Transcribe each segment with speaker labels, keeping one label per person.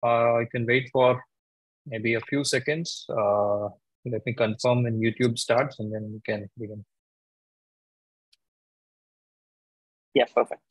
Speaker 1: I can wait for maybe a few seconds. Let me confirm when YouTube starts and then we can begin.
Speaker 2: Yeah, perfect.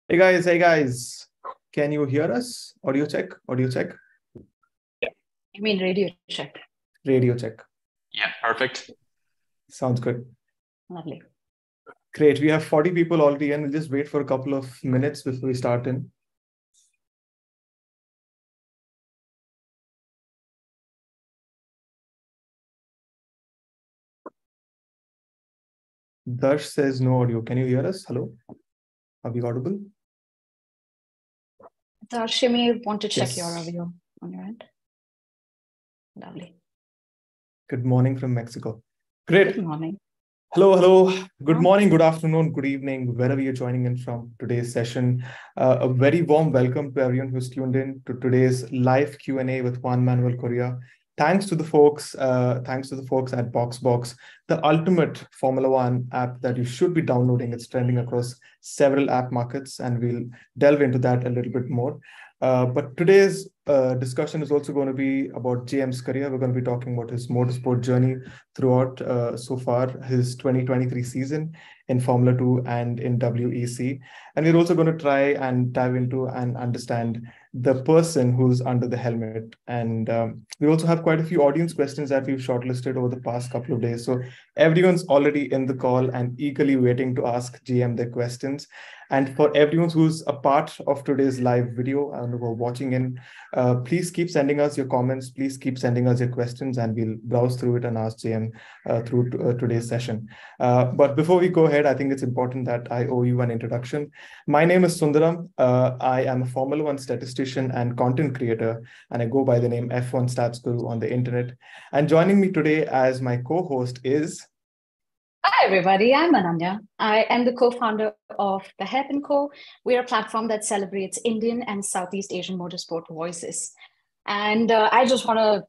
Speaker 3: Hey guys, can you hear us? Audio check, audio check.
Speaker 2: Yeah.
Speaker 4: You mean radio check?
Speaker 3: Radio check.
Speaker 1: Yeah, perfect.
Speaker 3: Sounds good.
Speaker 4: Lovely.
Speaker 3: Great. We have 40 people already in. We'll just wait for a couple of minutes before we start in. Darsh says no audio. Can you hear us? Hello? Are we audible?
Speaker 4: Darsh, you may want to check
Speaker 3: Yes.
Speaker 4: your audio on your end. Lovely.
Speaker 3: Good morning from Mexico. Great.
Speaker 4: Good morning.
Speaker 3: Hello. Good morning, good afternoon, good evening, wherever you're joining in from today's session. A very warm welcome to everyone who's tuned in to today's live Q&A with Juan Manuel Correa. Thanks to the folks at BoxBox, the ultimate Formula One app that you should be downloading. It's trending across several app markets, and we'll delve into that a little bit more. But today's discussion is also going to be about JM's career. We're going to be talking about his motorsport journey throughout so far, his 2023 season in Formula 2 and in WEC. And we're also going to try and dive into and understand the person who's under the helmet. And we also have quite a few audience questions that we've shortlisted over the past couple of days. So everyone's already in the call and eagerly waiting to ask JM their questions. And for everyone who's a part of today's live video and who are watching in, please keep sending us your comments. Please keep sending us your questions, and we'll browse through it and ask JM through today's session. But before we go ahead, I think it's important that I owe you an introduction. My name is Sundaram. I am a Formula One statistician and content creator, and I go by the name F1 Stats Guru on the internet. And joining me today as my co-host is...
Speaker 4: Hi, everybody. I'm Ananya. I am the co-founder of The Help & Co. We're a platform that celebrates Indian and Southeast Asian motorsport voices. And I just want to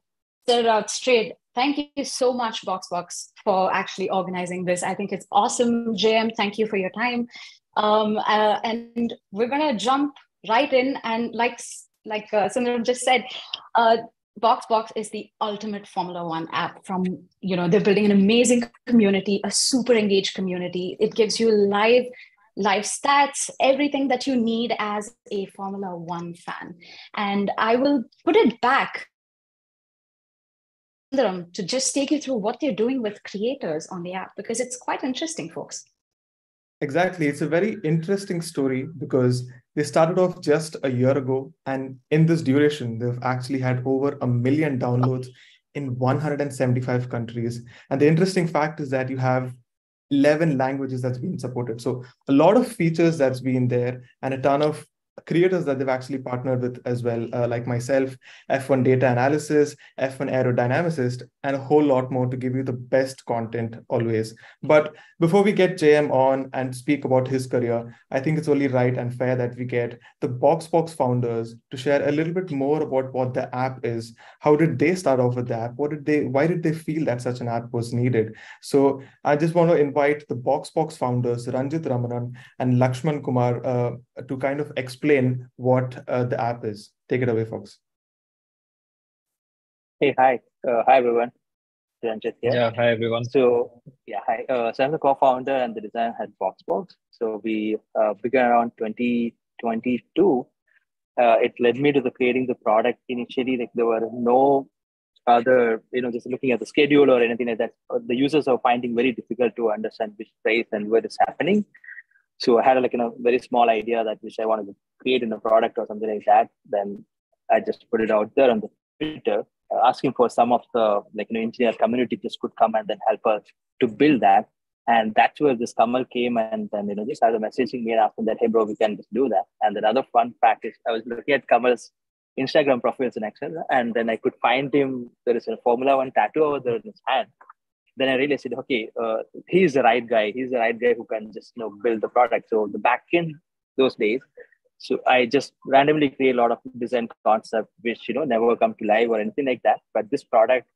Speaker 4: set it out straight. Thank you so much, BoxBox, for actually organizing this. I think it's awesome. JM, thank you for your time. And we're going to jump right in. And like Sundaram just said, BoxBox is the ultimate Formula One app. They're building an amazing community, a super engaged community. It gives you live stats, everything that you need as a Formula One fan. And I will put it back to just take you through what they're doing with creators on the app, because it's quite interesting, folks.
Speaker 3: Exactly. It's a very interesting story because they started off just a year ago, and in this duration, they've actually had over 1 million downloads in 175 countries. And the interesting fact is that you have 11 languages that's been supported. So a lot of features that's been there, and a ton of creators that they've actually partnered with as well, like myself, F1 data analysis, F1 aerodynamicist, and a whole lot more to give you the best content always. But before we get JM on and speak about his career, I think it's only right and fair that we get the BoxBox founders to share a little bit more about what the app is. How did they start off with the app? Why did they feel that such an app was needed? So I just want to invite the BoxBox founders, Ranjit Ramanan and Lakshman Kumar, to kind of explain what the app is. Take it away, folks.
Speaker 2: Hey, hi. Hi, everyone. Ranjit here.
Speaker 1: Yeah, hi, everyone.
Speaker 2: So, hi. So I'm the co-founder and the designer at BoxBox. So we began around 2022. It led me to creating the product. Initially, like there were no other, just looking at the schedule or anything like that. The users are finding very difficult to understand which place and where it's happening. So I had a very small idea that which I wanted to create in a product or something like that. Then I just put it out there on the Twitter, asking for some of the engineer community just could come and then help us to build that. And that's where this Kamal came and then just started messaging me and asking that, hey bro, we can just do that. And another fun fact is I was looking at Kamal's Instagram profiles in Excel, and then I could find him. There is a Formula One tattoo over there in his hand. then I realized, okay, he's the right guy. He's the right guy who can just build the product. So the back end those days, so I just randomly create a lot of design concept which never come to life or anything like that. But this product,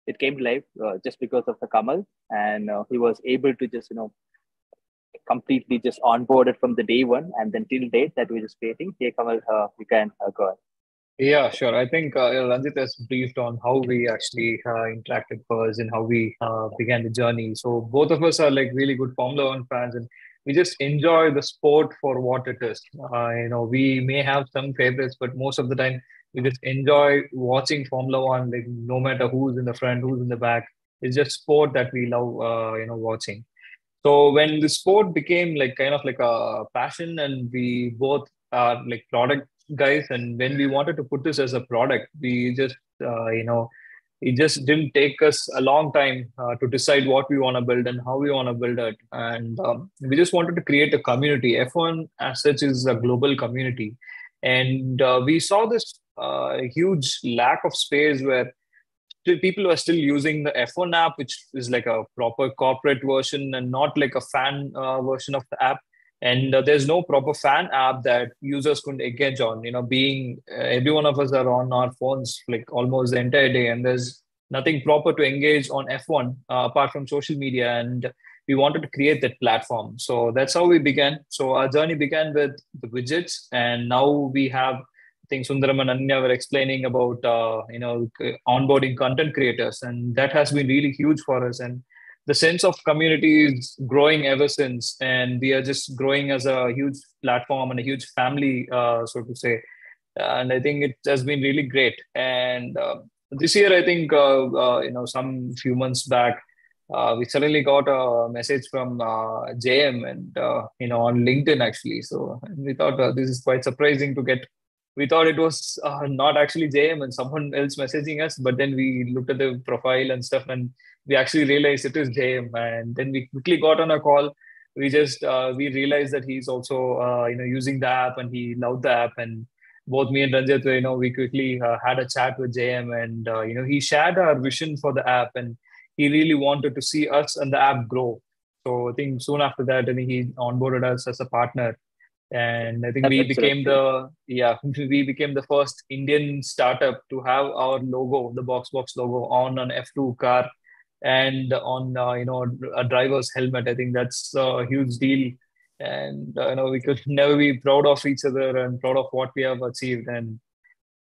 Speaker 2: it came to life just because of the Kamal, and he was able to just completely just onboarded from the day one, and then till date that we're just creating. Hey Kamal, you can go ahead.
Speaker 1: Yeah, sure. I think Ranjit has briefed on how we actually interacted first and how we began the journey. So both of us are like really good Formula One fans, and we just enjoy the sport for what it is. We may have some favorites, but most of the time we just enjoy watching Formula One. Like no matter who's in the front, who's in the back, it's just sport that we love. Watching. So when the sport became like kind of like a passion, and we both are like product guys, and when we wanted to put this as a product, we just it just didn't take us a long time to decide what we want to build and how we want to build it. And we just wanted to create a community. F1 as such is a global community, and we saw this huge lack of space where people are still using the F1 app, which is like a proper corporate version and not like a fan version of the app. And there's no proper fan app that users could engage on. Being every one of us are on our phones like almost the entire day, and there's nothing proper to engage on F1 apart from social media. And we wanted to create that platform. So that's how we began. So our journey began with the widgets, and now we have, I think Sundaram and Ananya were explaining about onboarding content creators, and that has been really huge for us. And the sense of community is growing ever since, and we are just growing as a huge platform and a huge family, so to say. And I think it has been really great. And this year, I think some few months back, we suddenly got a message from JM and on LinkedIn actually. So we thought this is quite surprising to get. We thought it was not actually JM and someone else messaging us, but then we looked at the profile and stuff, and we actually realized it is JM. And then we quickly got on a call. We just we realized that he's also using the app, and he loved the app. And both me and Ranjit, we quickly had a chat with JM, and he shared our vision for the app, and he really wanted to see us and the app grow. So I think soon after that, I think he onboarded us as a partner. And I think we became we became the first Indian startup to have our logo, the box logo, on an F2 car and on a driver's helmet. I think that's a huge deal, and we could never be proud of each other and proud of what we have achieved. And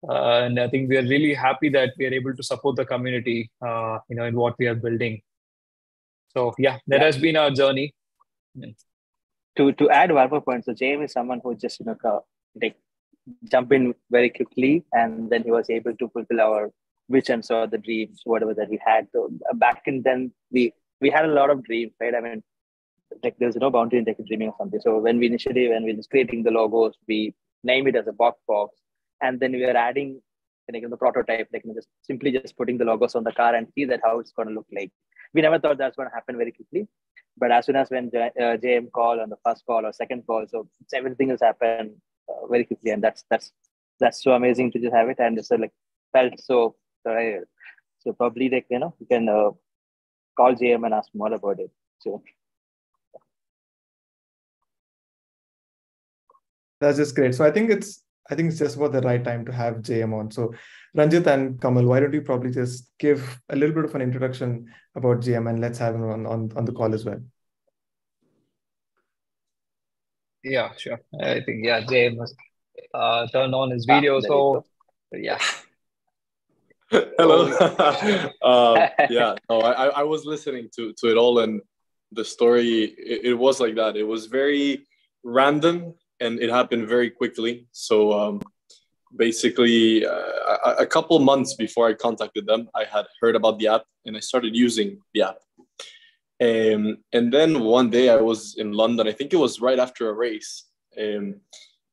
Speaker 1: I think we are really happy that we are able to support the community, in what we are building. So that has been our journey.
Speaker 2: To add one more point, so James is someone who just like jump in very quickly, and then he was able to fulfill our visions or the dreams, whatever that we had. So back in then, we had a lot of dreams, right? I mean, like there's no boundary in like dreaming of something. So when we was creating the logos, we name it as a box, and then we are adding the prototype, just simply just putting the logos on the car and see that how it's going to look like. We never thought that's going to happen very quickly. But as soon as when JM call on the first call or second call, so everything has happened very quickly, and that's so amazing to just have it, and it's felt so. So probably you can call JM and ask more about it. So
Speaker 3: that's just great. So I think it's just about the right time to have JM on. So Ranjit and Kamal, why don't you probably just give a little bit of an introduction about JM, and let's have him on the call as well.
Speaker 1: Yeah, sure. I think JM must turn on his video. So
Speaker 5: Hello. I was listening to it all, and the story, it was like that. It was very random, and it happened very quickly. So basically, a couple months before I contacted them, I had heard about the app, and I started using the app. And then one day I was in London. I think it was right after a race.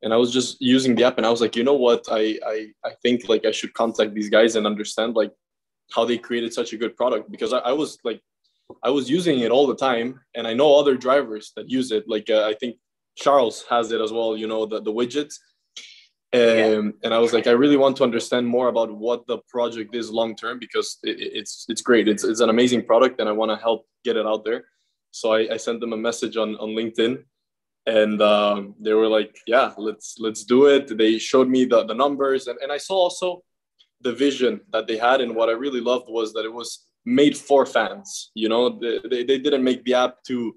Speaker 5: And I was just using the app, and I was like, you know what? I think I should contact these guys and understand how they created such a good product, because I was using it all the time, and I know other drivers that use it. I think Charles has it as well, the widgets. And I was like, I really want to understand more about what the project is long term, because it's great. It's an amazing product, and I want to help get it out there. So I sent them a message on LinkedIn, and they were like, yeah, let's do it. They showed me the numbers, and I saw also the vision that they had. And what I really loved was that it was made for fans. You know, they didn't make the app to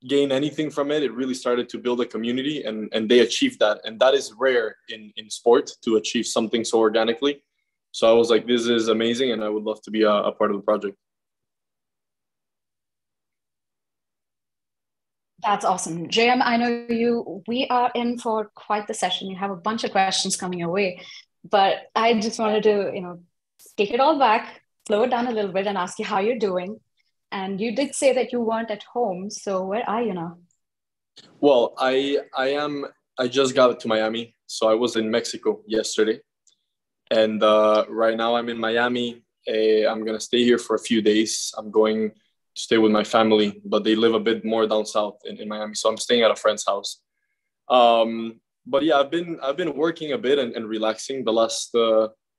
Speaker 5: gain anything from it. It really started to build a community, and they achieved that. And that is rare in sport, to achieve something so organically. So I was like, this is amazing, and I would love to be a part of the project.
Speaker 4: That's awesome. JM, I know we are in for quite the session. You have a bunch of questions coming your way, but I just wanted to, take it all back, slow it down a little bit, and ask you how you're doing. And you did say that you weren't at home. So where are you now?
Speaker 5: Well, I just got to Miami. So I was in Mexico yesterday. And right now I'm in Miami. I'm going to stay here for a few days. I'm going to stay with my family, but they live a bit more down south in Miami. So I'm staying at a friend's house. But yeah, I've been working a bit and relaxing the last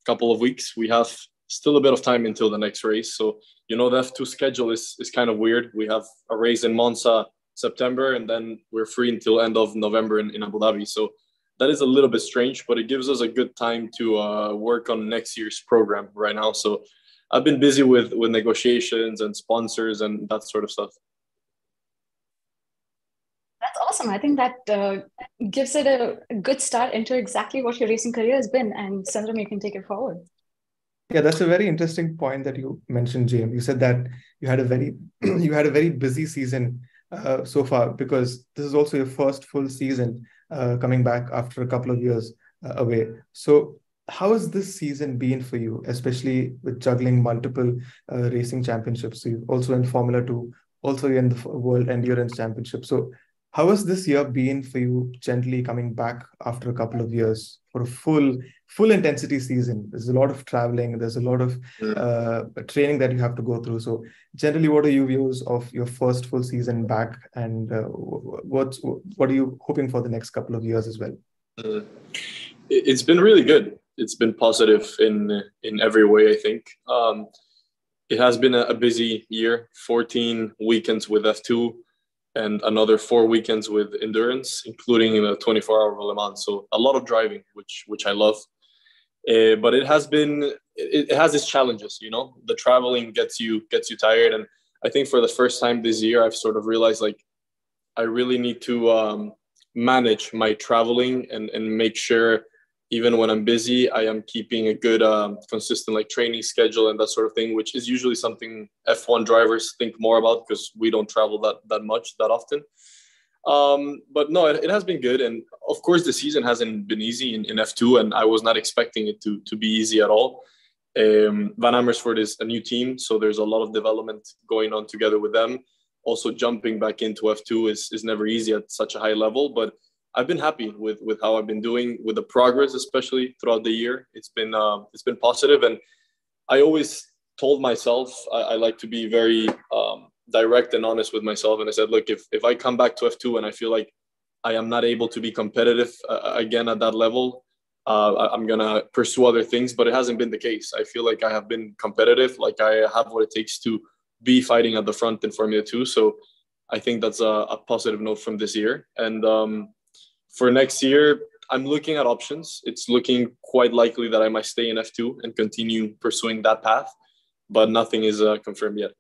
Speaker 5: couple of weeks. We have still a bit of time until the next race. So, the F2 schedule is kind of weird. We have a race in Monza September, and then we're free until end of November in Abu Dhabi. So that is a little bit strange, but it gives us a good time to work on next year's program right now. So I've been busy with negotiations and sponsors and that sort of stuff.
Speaker 4: That's awesome. I think that gives it a good start into exactly what your racing career has been. And Sundaram, you can take it forward.
Speaker 3: Yeah, that's a very interesting point that you mentioned, James. You said that you had a very busy season so far, because this is also your first full season coming back after a couple of years away. So how has this season been for you, especially with juggling multiple racing championships? So you're also in Formula 2, also in the World Endurance Championship. So how has this year been for you, gently coming back after a couple of years for a full intensity season? There's a lot of traveling. There's a lot of training that you have to go through. So generally, what are your views of your first full season back, and what are you hoping for the next couple of years as well?
Speaker 5: It's been really good. It's been positive in every way, I think. It has been a busy year, 14 weekends with F2 and another 4 weekends with endurance, including the 24-hour Le Mans. So a lot of driving, which I love. But it has its challenges, The traveling gets you tired. And I think for the first time this year, I've sort of realized, like, I really need to manage my traveling and make sure, even when I'm busy, I am keeping a good, consistent training schedule and that sort of thing, which is usually something F1 drivers think more about, because we don't travel that much, that often. But no, it has been good. And of course, the season hasn't been easy in F2, and I was not expecting it to be easy at all. Van Amersfoort is a new team, so there's a lot of development going on together with them. Also, jumping back into F2 is never easy at such a high level, but I've been happy with how I've been doing, with the progress, especially throughout the year. It's been positive, and I always told myself I like to be very direct and honest with myself. And I said, look, if I come back to F2 and I feel like I am not able to be competitive again at that level, I'm gonna pursue other things. But it hasn't been the case. I feel like I have been competitive, like I have what it takes to be fighting at the front in Formula 2. So I think that's a positive note from this year. And for next year, I'm looking at options. It's looking quite likely that I might stay in F2 and continue pursuing that path, but nothing is confirmed yet.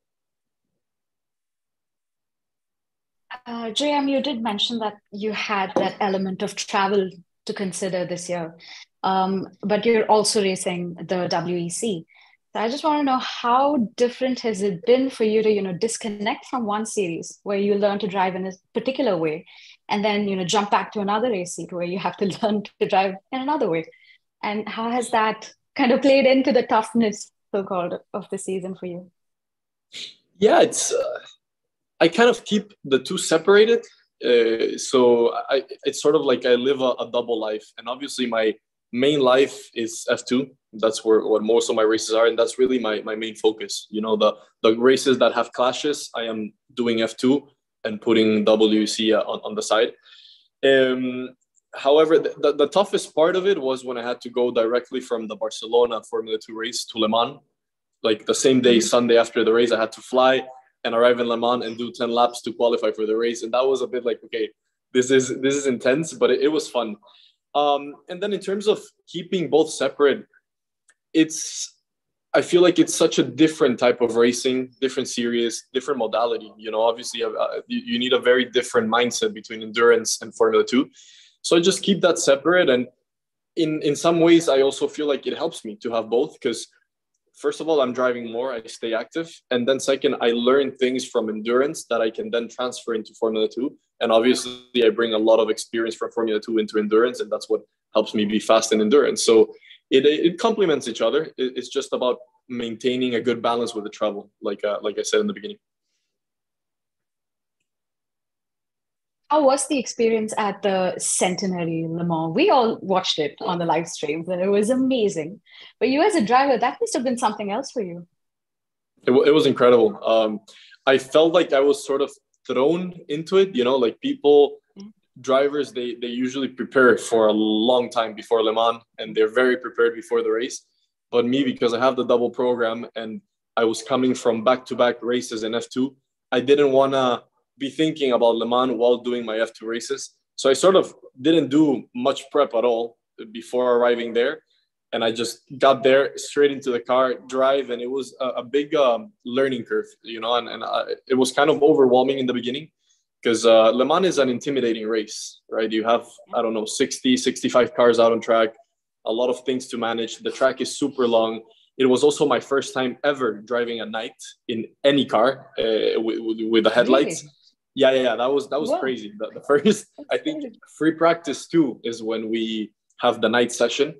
Speaker 4: JM, you did mention that you had that element of travel to consider this year, but you're also racing the WEC. So I just want to know, how different has it been for you to, disconnect from one series where you learn to drive in a particular way, and then, jump back to another race seat where you have to learn to drive in another way? And how has that kind of played into the toughness, so-called, of the season for you?
Speaker 5: Yeah, it's I kind of keep the two separated. So it's sort of like I live a double life, and obviously my main life is F2. That's what most of my races are, and that's really my main focus. The races that have clashes, I am doing F2 and putting WEC on the side. However, the toughest part of it was when I had to go directly from the Barcelona Formula 2 race to Le Mans. Like the same day, Sunday after the race, I had to fly and arrive in Le Mans and do 10 laps to qualify for the race. And that was a bit like, okay, this is intense, but it was fun. And then in terms of keeping both separate, I feel like it's such a different type of racing, different series, different modality. Obviously you need a very different mindset between endurance and Formula 2. So I just keep that separate. And in some ways, I also feel like it helps me to have both, because first of all, I'm driving more, I stay active. And then second, I learn things from endurance that I can then transfer into Formula 2. And obviously, I bring a lot of experience from Formula 2 into endurance, and that's what helps me be fast in endurance. So it complements each other. It's just about maintaining a good balance with the travel, like I said in the beginning.
Speaker 4: How was the experience at the Centenary Le Mans? We all watched it on the live streams and it was amazing. But you as a driver, that must have been something else for you.
Speaker 5: It was incredible. I felt like I was sort of thrown into it, like drivers, they usually prepare for a long time before Le Mans and they're very prepared before the race. But me, because I have the double program and I was coming from back-to-back races in F2, I didn't want to be thinking about Le Mans while doing my F2 races. So I sort of didn't do much prep at all before arriving there. And I just got there straight into the car, drive, and it was a big learning curve, and it was kind of overwhelming in the beginning because Le Mans is an intimidating race, right? You have, 60, 65 cars out on track, a lot of things to manage. The track is super long. It was also my first time ever driving at night in any car with the headlights.
Speaker 4: Really?
Speaker 5: Yeah. That was crazy. The first, I think, free practice too is when we have the night session.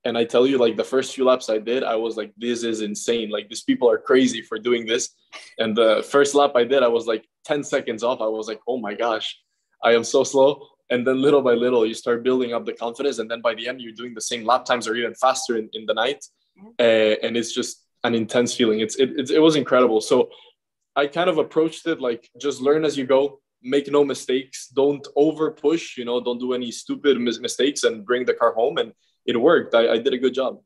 Speaker 5: And I tell you, like the first few laps I did, I was like, this is insane. Like these people are crazy for doing this. And the first lap I did, I was like 10 seconds off. I was like, oh my gosh, I am so slow. And then little by little, you start building up the confidence. And then by the end, you're doing the same lap times or even faster in the night. And it's just an intense feeling. It was incredible. So I kind of approached it like, just learn as you go, make no mistakes, don't over push, don't do any stupid mistakes and bring the car home. And it worked. I did a good job.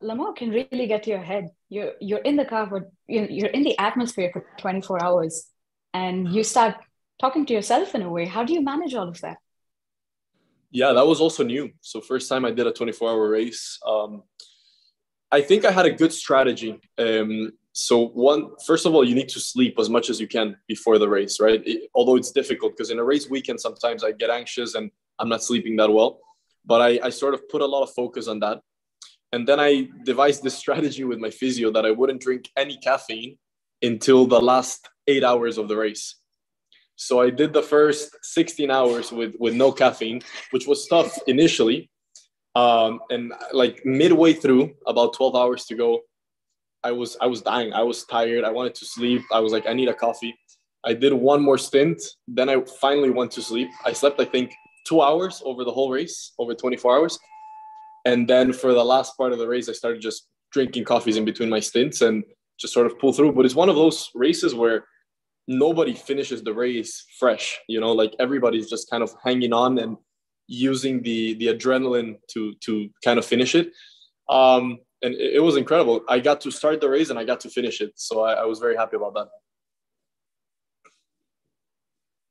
Speaker 4: Le Mans can really get to your head. You're in the car for, you're in the atmosphere for 24 hours and you start talking to yourself in a way. How do you manage all of that?
Speaker 5: Yeah, that was also new. So first time I did a 24-hour race. I think I had a good strategy. First of all, you need to sleep as much as you can before the race, right? Although it's difficult because in a race weekend, sometimes I get anxious and I'm not sleeping that well. But I sort of put a lot of focus on that. And then I devised this strategy with my physio that I wouldn't drink any caffeine until the last 8 hours of the race. So I did the first 16 hours with no caffeine, which was tough initially. And like midway through, about 12 hours to go, I was dying. I was tired. I wanted to sleep. I was like, I need a coffee. I did one more stint. Then I finally went to sleep. I slept, I think, 2 hours over the whole race, over 24 hours. And then for the last part of the race, I started just drinking coffees in between my stints and just sort of pull through. But it's one of those races where nobody finishes the race fresh, like everybody's just kind of hanging on and using the adrenaline to kind of finish it. And it was incredible. I got to start the race and I got to finish it. So I was very happy about that.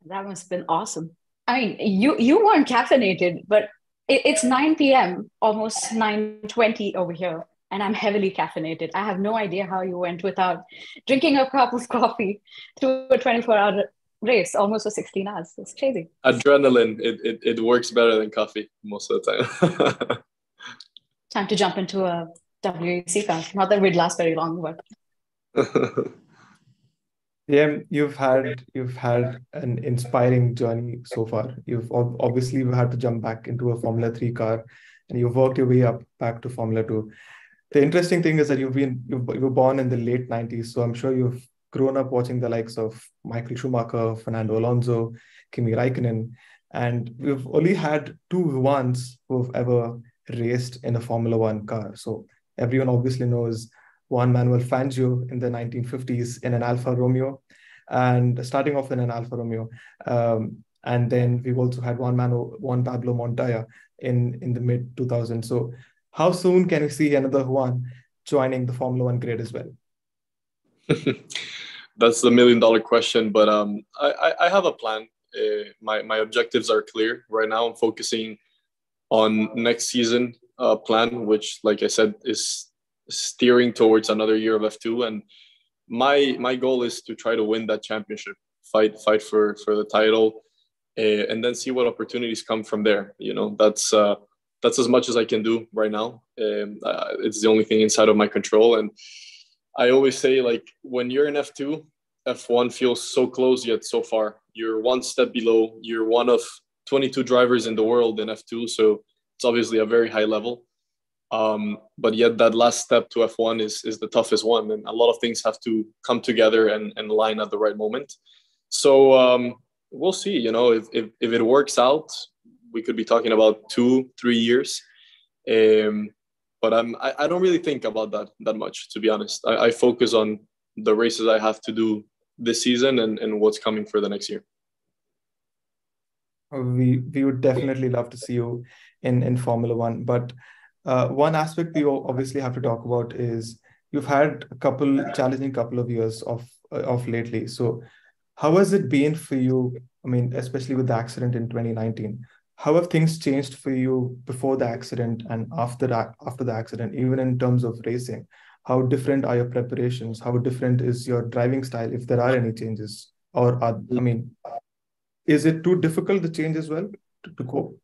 Speaker 4: That must have been awesome. I mean, you weren't caffeinated, but it's 9 p.m., almost 9:20 over here. And I'm heavily caffeinated. I have no idea how you went without drinking a cup of coffee through a 24-hour race, almost for 16 hours. It's crazy.
Speaker 5: Adrenaline, it works better than coffee most of the time.
Speaker 2: Time to jump into a WEC car. Not that we'd last very long, but
Speaker 3: Yeah, you've had an inspiring journey so far. You've obviously had to jump back into a Formula 3 car, and you've worked your way up back to Formula 2. The interesting thing is that you were born in the late 90s, so I'm sure you've grown up watching the likes of Michael Schumacher, Fernando Alonso, Kimi Raikkonen, and we've only had two ones who've ever raced in a Formula 1 car. So everyone obviously knows Juan Manuel Fangio in the 1950s in an Alfa Romeo. And starting off in an Alfa Romeo, And then we've also had Juan Pablo Montoya in the mid 2000s. So how soon can we see another Juan joining the Formula One grid as well?
Speaker 5: That's the $1 million question, but I have a plan. My objectives are clear right now. I'm focusing on next season plan, which, like I said, is steering towards another year of F2. And my goal is to try to win that championship, fight for the title, and then see what opportunities come from there. You know, that's as much as I can do right now. It's the only thing inside of my control. And I always say, like, when you're in F2, F1 feels so close yet so far. You're one step below. You're one of 22 drivers in the world in F2, so it's obviously a very high level. But yet that last step to F1 is the toughest one, and a lot of things have to come together and align at the right moment. So we'll see. You know, if it works out, we could be talking about 2-3 years. But I don't really think about that much, to be honest. I focus on the races I have to do this season and what's coming for the next year.
Speaker 3: We would definitely love to see you in Formula One. But one aspect we obviously have to talk about is you've had a challenging couple of years of lately. So how has it been for you? I mean, especially with the accident in 2019. How have things changed for you before the accident and after the accident, even in terms of racing? How different are your preparations? How different is your driving style, if there are any changes? Or is it too difficult to change as well to cope?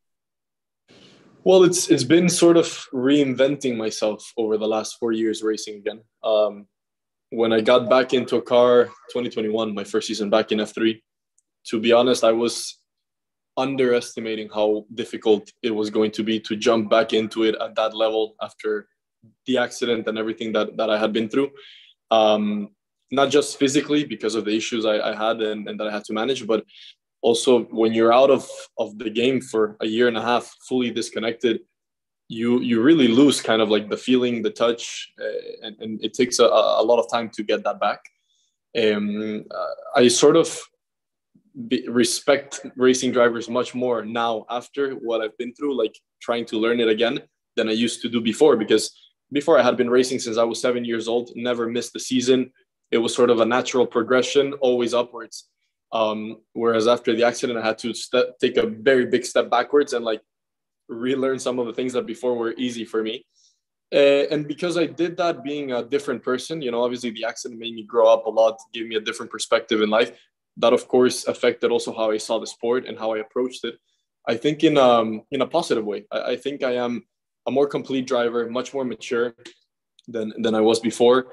Speaker 5: Well, it's been sort of reinventing myself over the last 4 years racing again. When I got back into a car, 2021, my first season back in F3, to be honest, I was underestimating how difficult it was going to be to jump back into it at that level after the accident and everything that I had been through. Not just physically because of the issues I had and that I had to manage, but also when you're out of the game for a year and a half, fully disconnected, you really lose kind of like the feeling, the touch, and it takes a lot of time to get that back. I sort of respect racing drivers much more now after what I've been through, like trying to learn it again, than I used to do before. Because before I had been racing since I was 7 years old, never missed a season. It was sort of a natural progression, always upwards. Whereas after the accident, I had to take a very big step backwards and like relearn some of the things that before were easy for me. And because I did that being a different person, you know, obviously the accident made me grow up a lot, gave me a different perspective in life. That, of course, affected also how I saw the sport and how I approached it. I think in a positive way. I think I am a more complete driver, much more mature than I was before.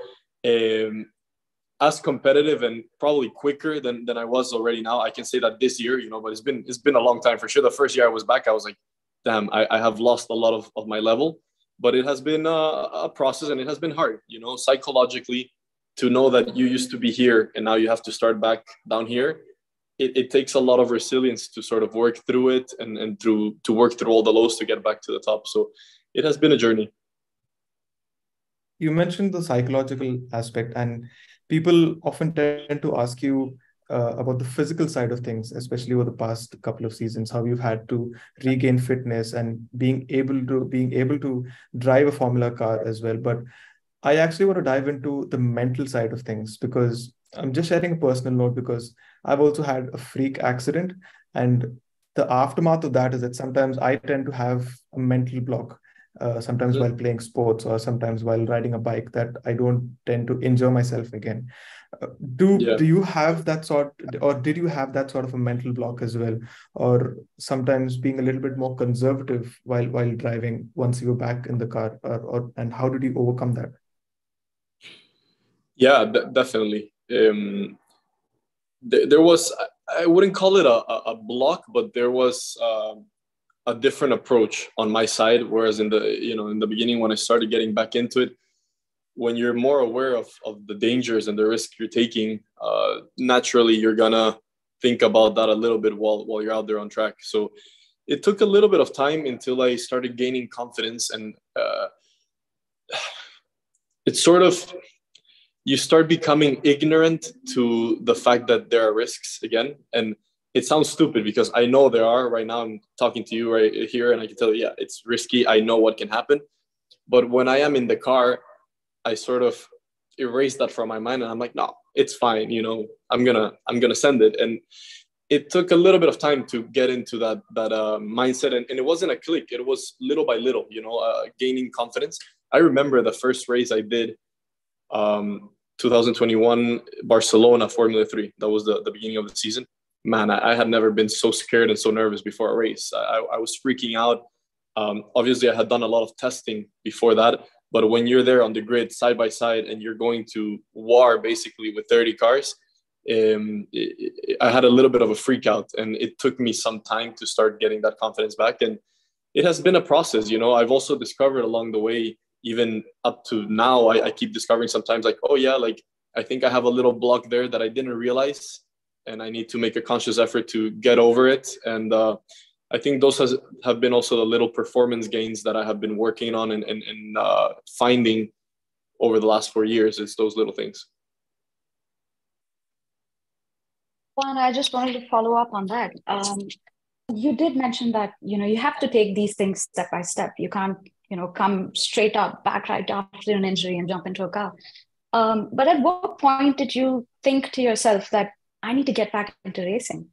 Speaker 5: As competitive and probably quicker than I was already now. I can say that this year, you know, but it's been a long time for sure. The first year I was back, I was like, damn, I have lost a lot of my level. But it has been a process, and it has been hard, you know, psychologically, to know that you used to be here and now you have to start back down here. It takes a lot of resilience to sort of work through it and to work through all the lows to get back to the top. So it has been a journey.
Speaker 3: You mentioned the psychological aspect, and people often tend to ask you about the physical side of things, especially over the past couple of seasons, how you've had to regain fitness and being able to drive a Formula car as well. But I actually want to dive into the mental side of things, because I'm just sharing a personal note, because I've also had a freak accident, and the aftermath of that is that sometimes I tend to have a mental block. Sometimes while playing sports or sometimes while riding a bike, that I don't tend to injure myself again. Do you have that sort, or did you have that sort of a mental block as well, or sometimes being a little bit more conservative while driving once you were back in the car, and how did you overcome that?
Speaker 5: Yeah, definitely. There was, I wouldn't call it a block, but there was a different approach on my side. Whereas in the beginning, when I started getting back into it, when you're more aware of the dangers and the risk you're taking, naturally you're gonna think about that a little bit while you're out there on track. So it took a little bit of time until I started gaining confidence, and it's sort of, you start becoming ignorant to the fact that there are risks again. And it sounds stupid because I know there are. Right now I'm talking to you right here and I can tell you, yeah, it's risky. I know what can happen. But when I am in the car, I sort of erase that from my mind and I'm like, no, it's fine. You know, I'm gonna send it. And it took a little bit of time to get into that mindset. And it wasn't a click. It was little by little, you know, gaining confidence. I remember the first race I did, 2021 Barcelona Formula 3. That was the beginning of the season. Man, I had never been so scared and so nervous before a race. I was freaking out. Obviously, I had done a lot of testing before that. But when you're there on the grid side by side and you're going to war basically with 30 cars, I had a little bit of a freak out, and it took me some time to start getting that confidence back. And it has been a process, you know. I've also discovered along the way, even up to now, I keep discovering sometimes like, oh yeah, like I think I have a little block there that I didn't realize, and I need to make a conscious effort to get over it. And I think those have been also the little performance gains that I have been working on and finding over the last 4 years. It's those little things.
Speaker 4: Juan, I just wanted to follow up on that. You did mention that, you know, you have to take these things step by step. You can't, you know, come straight up, back right after an injury and jump into a car. But at what point did you think to yourself that I need to get back into racing?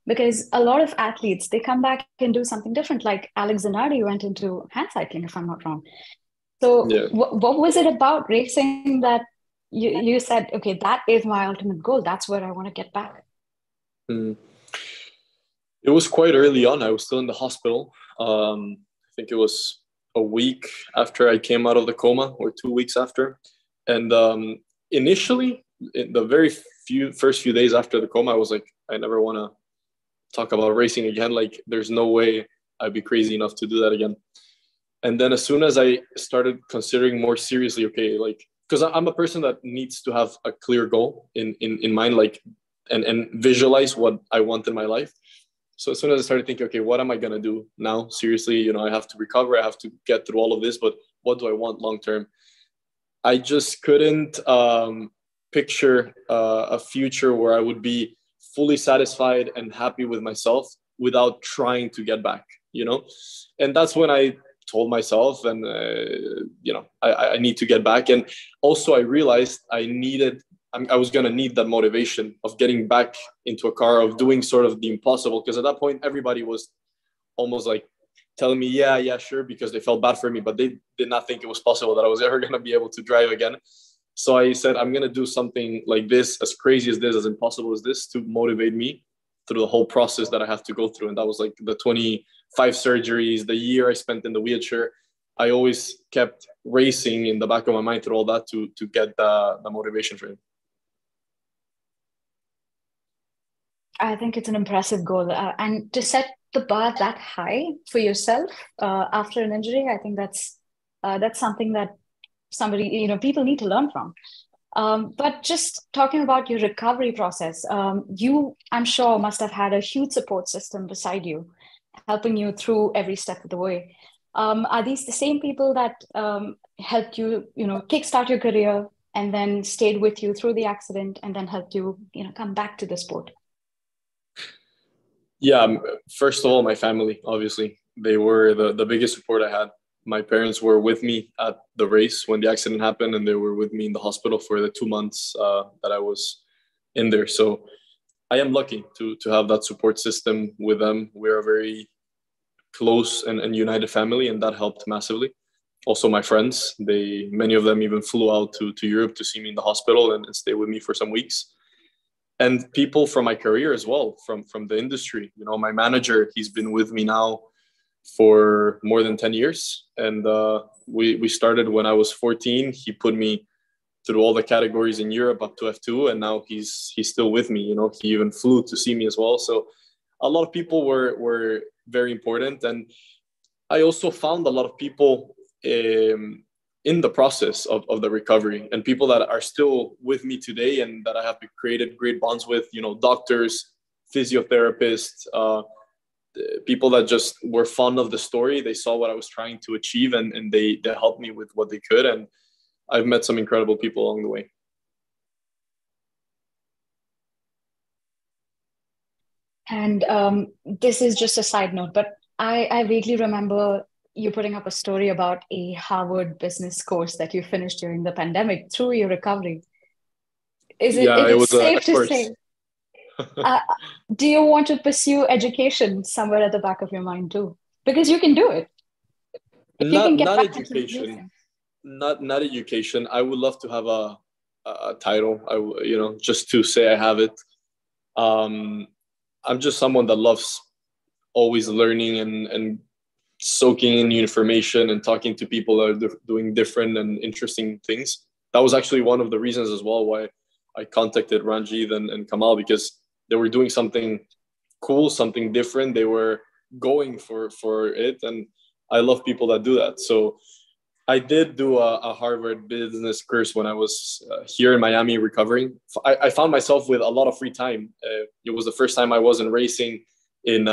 Speaker 4: Because a lot of athletes, they come back and do something different. Like Alex Zanardi went into hand cycling, if I'm not wrong. So
Speaker 5: Yeah.
Speaker 4: what was it about racing that you said, okay, that is my ultimate goal. That's where I want to get back?
Speaker 5: It was quite early on. I was still in the hospital. I think it was a week after I came out of the coma, or 2 weeks after. And initially, in the very first few days after the coma, I was like, I never want to talk about racing again. Like, there's no way I'd be crazy enough to do that again. And then as soon as I started considering more seriously, okay, like, because I'm a person that needs to have a clear goal in mind, like, and visualize what I want in my life. So as soon as I started thinking, okay, what am I going to do now? Seriously, you know, I have to recover. I have to get through all of this, but what do I want long-term? I just couldn't picture a future where I would be fully satisfied and happy with myself without trying to get back, you know? And that's when I told myself, and, you know, I need to get back. And also I realized I was going to need that motivation of getting back into a car, of doing sort of the impossible. Because at that point, everybody was almost like telling me, yeah, sure, because they felt bad for me, but they did not think it was possible that I was ever going to be able to drive again. So I said, I'm going to do something like this, as crazy as this, as impossible as this, to motivate me through the whole process that I have to go through. And that was like the 25 surgeries, the year I spent in the wheelchair. I always kept racing in the back of my mind through all that to get the motivation for it.
Speaker 4: I think it's an impressive goal. And to set the bar that high for yourself after an injury, I think that's something that somebody, you know, people need to learn from. But just talking about your recovery process, you, I'm sure, must have had a huge support system beside you, helping you through every step of the way. Are these the same people that helped you, you know, kickstart your career and then stayed with you through the accident and then helped you, you know, come back to the sport?
Speaker 5: Yeah, first of all, my family, obviously. They were the biggest support I had. My parents were with me at the race when the accident happened, and they were with me in the hospital for the 2 months that I was in there. So I am lucky to have that support system with them. We're a very close and united family, and that helped massively. Also, my friends, many of them even flew out to Europe to see me in the hospital and stay with me for some weeks. And people from my career as well, from the industry. You know, my manager, he's been with me now for more than 10 years. And we started when I was 14. He put me through all the categories in Europe up to F2. And now he's still with me. You know, he even flew to see me as well. So a lot of people were very important. And I also found a lot of people in the process of the recovery, and people that are still with me today and that I have created great bonds with, you know, doctors, physiotherapists, people that just were fond of the story. They saw what I was trying to achieve, and they helped me with what they could. And I've met some incredible people along the way.
Speaker 4: And this is just a side note, but I vaguely remember you putting up a story about a Harvard business course that you finished during the pandemic through your recovery.
Speaker 5: Yeah,
Speaker 4: It
Speaker 5: it
Speaker 4: is
Speaker 5: was a
Speaker 4: safe to
Speaker 5: course.
Speaker 4: say, uh, do you want to pursue education somewhere at the back of your mind too? Because you can do it. If you can get
Speaker 5: Not
Speaker 4: back into
Speaker 5: education,
Speaker 4: racing.
Speaker 5: not education. I would love to have a title. Just to say I have it. Um, I'm just someone that loves always learning and soaking in new information and talking to people that are doing different and interesting things. That was actually one of the reasons as well why I contacted Ranjit and Kamal, because they were doing something cool, something different. They were going for it, and I love people that do that. So I did do a Harvard business course when I was here in Miami recovering. I found myself with a lot of free time. It was the first time I wasn't racing in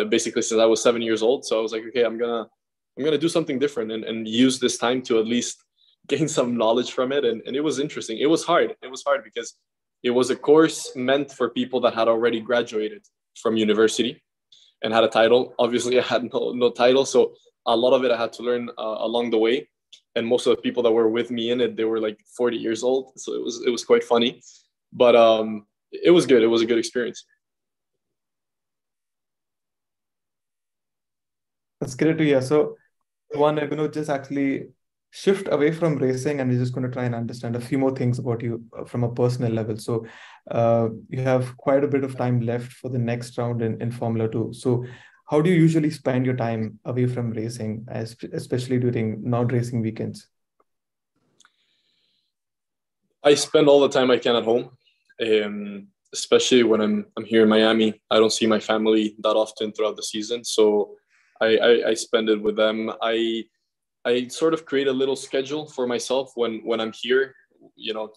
Speaker 5: basically since I was 7 years old. So I was like, okay, I'm gonna do something different and use this time to at least gain some knowledge from it. And it was interesting. It was hard. It was hard because it was a course meant for people that had already graduated from university and had a title. Obviously, I had no title, so a lot of it I had to learn along the way. And most of the people that were with me in it, they were like 40 years old, so it was quite funny, but it was good. It was a good experience.
Speaker 3: That's great to hear. So, one, I'm going to just actually shift away from racing, and we're just going to try and understand a few more things about you from a personal level. So, you have quite a bit of time left for the next round in Formula 2. So, how do you usually spend your time away from racing, especially during non-racing weekends?
Speaker 5: I spend all the time I can at home, especially when I'm here in Miami. I don't see my family that often throughout the season, so I spend it with them. I sort of create a little schedule for myself when I'm here.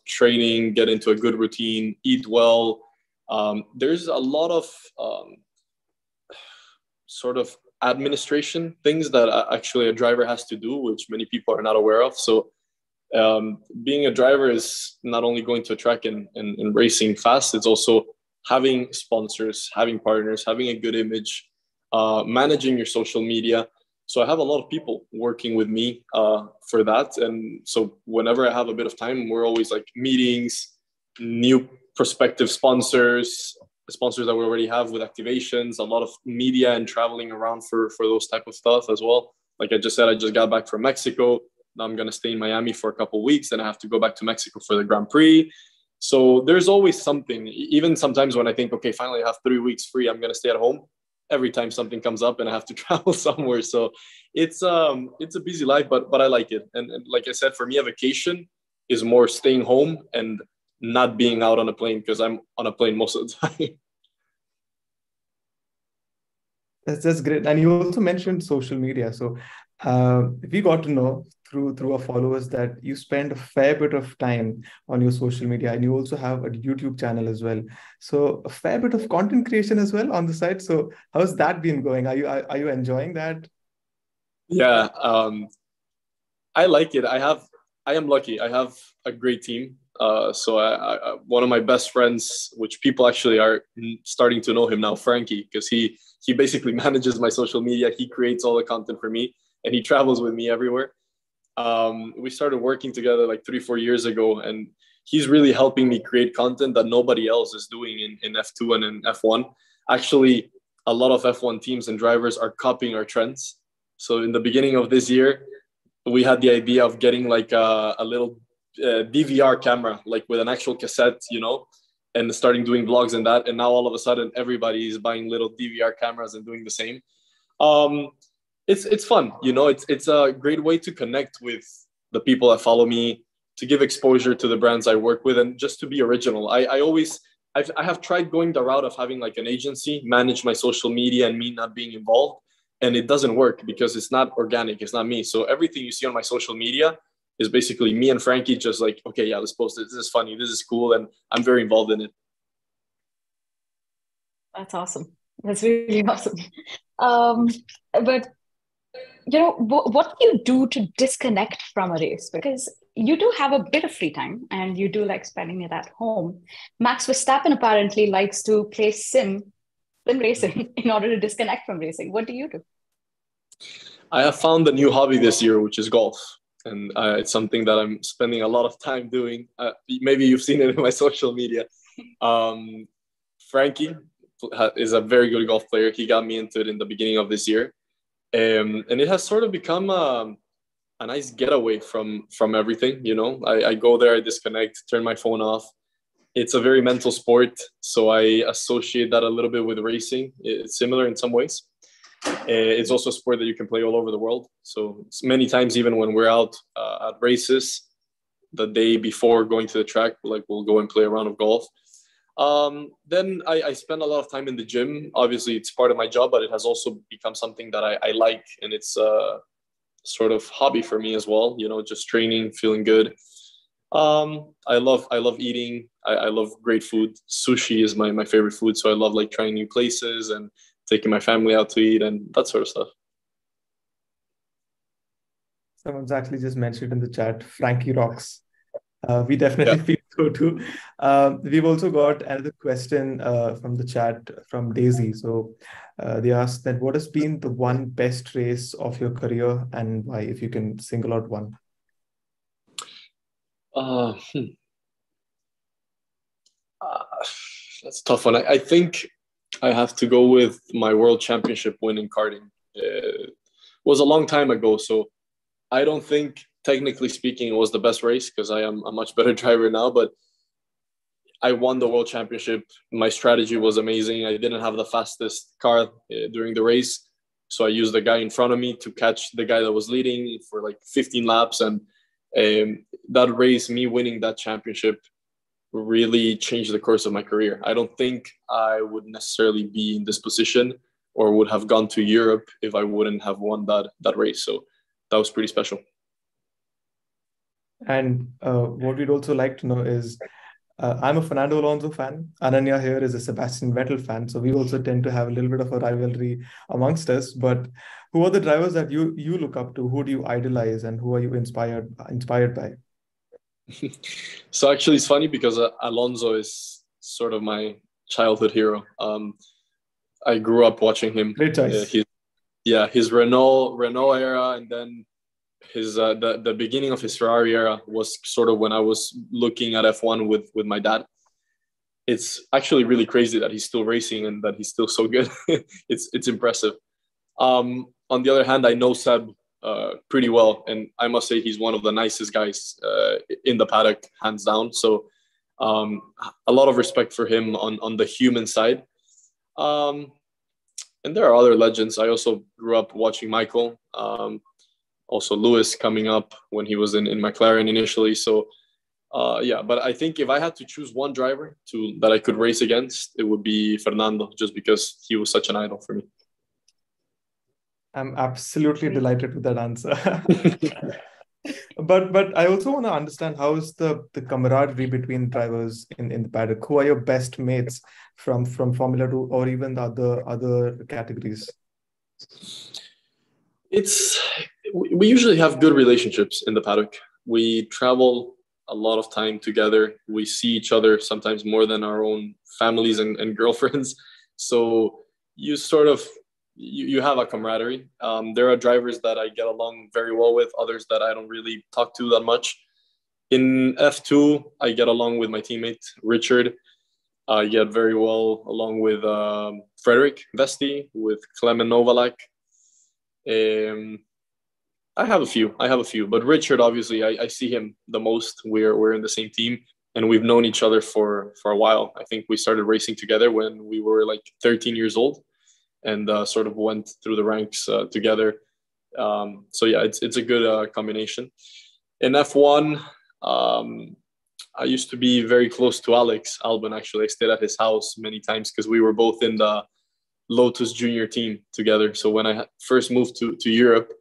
Speaker 5: Training, get into a good routine, eat well. There's a lot of sort of administration things that actually a driver has to do, which many people are not aware of. So being a driver is not only going to a track and racing fast, it's also having sponsors, having partners, having a good image, managing your social media. So I have a lot of people working with me for that. And so whenever I have a bit of time, we're always like meetings, new prospective sponsors that we already have with activations, a lot of media and traveling around for those type of stuff as well. Like I just said, I just got back from Mexico. Now I'm going to stay in Miami for a couple of weeks, and I have to go back to Mexico for the Grand Prix. So there's always something. Even sometimes when I think, okay, finally I have 3 weeks free, I'm going to stay at home. Every time something comes up and I have to travel somewhere. So it's a busy life, but I like it. And like I said, for me, a vacation is more staying home and not being out on a plane, because I'm on a plane most of the time.
Speaker 3: That's great. And you also mentioned social media. So we got to know through our followers that you spend a fair bit of time on your social media, and you also have a YouTube channel as well. So a fair bit of content creation as well on the side. So how's that been going? Are you enjoying that?
Speaker 5: Yeah, I like it. I am lucky. I have a great team. So one of my best friends, which people actually are starting to know him now, Frankie, because he basically manages my social media. He creates all the content for me, and he travels with me everywhere. We started working together like 3-4 years ago, and he's really helping me create content that nobody else is doing in F2 and in F1. Actually, a lot of F1 teams and drivers are copying our trends. So in the beginning of this year, we had the idea of getting like a little DVR camera, like with an actual cassette, and starting doing vlogs and that. And now all of a sudden, everybody is buying little DVR cameras and doing the same. It's fun, it's a great way to connect with the people that follow me, to give exposure to the brands I work with, and just to be original. I have tried going the route of having like an agency manage my social media and me not being involved. And it doesn't work because it's not organic. It's not me. So everything you see on my social media is basically me and Frankie just like, okay, yeah, let's post it. This is funny. This is cool. And I'm very involved in it.
Speaker 4: That's awesome. That's really awesome. But what do you do to disconnect from a race? Because you do have a bit of free time and you do like spending it at home. Max Verstappen apparently likes to play sim than racing in order to disconnect from racing? What do you do?
Speaker 5: I have found a new hobby this year, which is golf. And it's something that I'm spending a lot of time doing. Maybe you've seen it in my social media. Frankie is a very good golf player. He got me into it in the beginning of this year. And it has sort of become a nice getaway from everything. You know, I go there, I disconnect, turn my phone off. It's a very mental sport. So I associate that a little bit with racing. It's similar in some ways. It's also a sport that you can play all over the world. So many times, even when we're out at races, the day before going to the track, we'll go and play a round of golf. Then I spend a lot of time in the gym. Obviously, it's part of my job, but it has also become something that I like, and it's a sort of hobby for me as well. You know, just training, feeling good. I love eating. I love great food. Sushi is my favorite food, so I love like trying new places and taking my family out to eat and that sort of stuff.
Speaker 3: Someone's actually just mentioned in the chat, Frankie rocks. We definitely
Speaker 5: Yeah.
Speaker 3: feel so too. We've also got another question from the chat from Daisy. So they asked that what has been the one best race of your career and why, if you can single out one?
Speaker 5: That's a tough one. I think I have to go with my world championship win in karting. It was a long time ago, so I don't think, technically speaking, it was the best race because I am a much better driver now, but I won the world championship. My strategy was amazing. I didn't have the fastest car during the race, so I used the guy in front of me to catch the guy that was leading for like 15 laps, and that race, me winning that championship, really changed the course of my career. I don't think I would necessarily be in this position or would have gone to Europe if I wouldn't have won that race. So that was pretty special.
Speaker 3: And what we'd also like to know is, I'm a Fernando Alonso fan. Ananya here is a Sebastian Vettel fan. So we also tend to have a little bit of a rivalry amongst us. But who are the drivers that you look up to? Who do you idolize and who are you inspired by?
Speaker 5: So actually it's funny because Alonso is sort of my childhood hero. I grew up watching him.
Speaker 3: Great choice.
Speaker 5: His Renault era, and then his the beginning of his Ferrari era was sort of when I was looking at F1 with my dad. It's actually really crazy that he's still racing and that he's still so good. It's impressive. On the other hand, I know Seb pretty well, and I must say he's one of the nicest guys in the paddock, hands down. So a lot of respect for him on the human side. And there are other legends. I also grew up watching Michael, also Lewis coming up when he was in McLaren initially. So but I think if I had to choose one driver that I could race against, it would be Fernando, just because he was such an idol for me.
Speaker 3: I'm absolutely delighted with that answer. But I also want to understand, how is the camaraderie between drivers in the paddock? Who are your best mates from Formula 2 or even the other categories?
Speaker 5: We usually have good relationships in the paddock. We travel a lot of time together. We see each other sometimes more than our own families and girlfriends. So you sort of you have a camaraderie. There are drivers that I get along very well with, others that I don't really talk to that much. In F2, I get along with my teammate, Richard. I get very well along with Frederick Vesti, with Clement Novalak. I have a few, but Richard, obviously, I see him the most. We're in the same team, and we've known each other for a while. I think we started racing together when we were like 13 years old, and sort of went through the ranks together. So yeah, it's a good combination. In F1, I used to be very close to Alex Albon. Actually, I stayed at his house many times because we were both in the Lotus Junior team together. So when I first moved to Europe,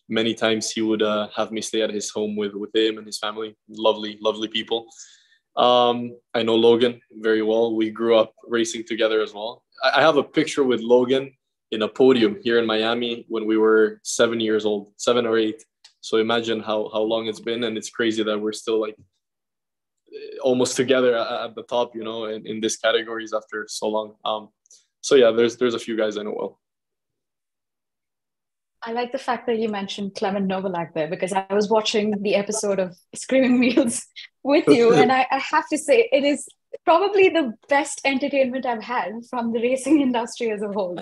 Speaker 5: many times he would have me stay at his home with him and his family. Lovely people. I know Logan very well. We grew up racing together as well. I have a picture with Logan in a podium here in Miami when we were 7 years old, 7 or 8. So imagine how long it's been, and it's crazy that we're still like almost together at the top, you know, in these categories after so long. So yeah, there's a few guys I know well.
Speaker 4: I like the fact that you mentioned Clement Novalak there, because I was watching the episode of Screaming Wheels with you, and I have to say it is probably the best entertainment I've had from the racing industry as a whole.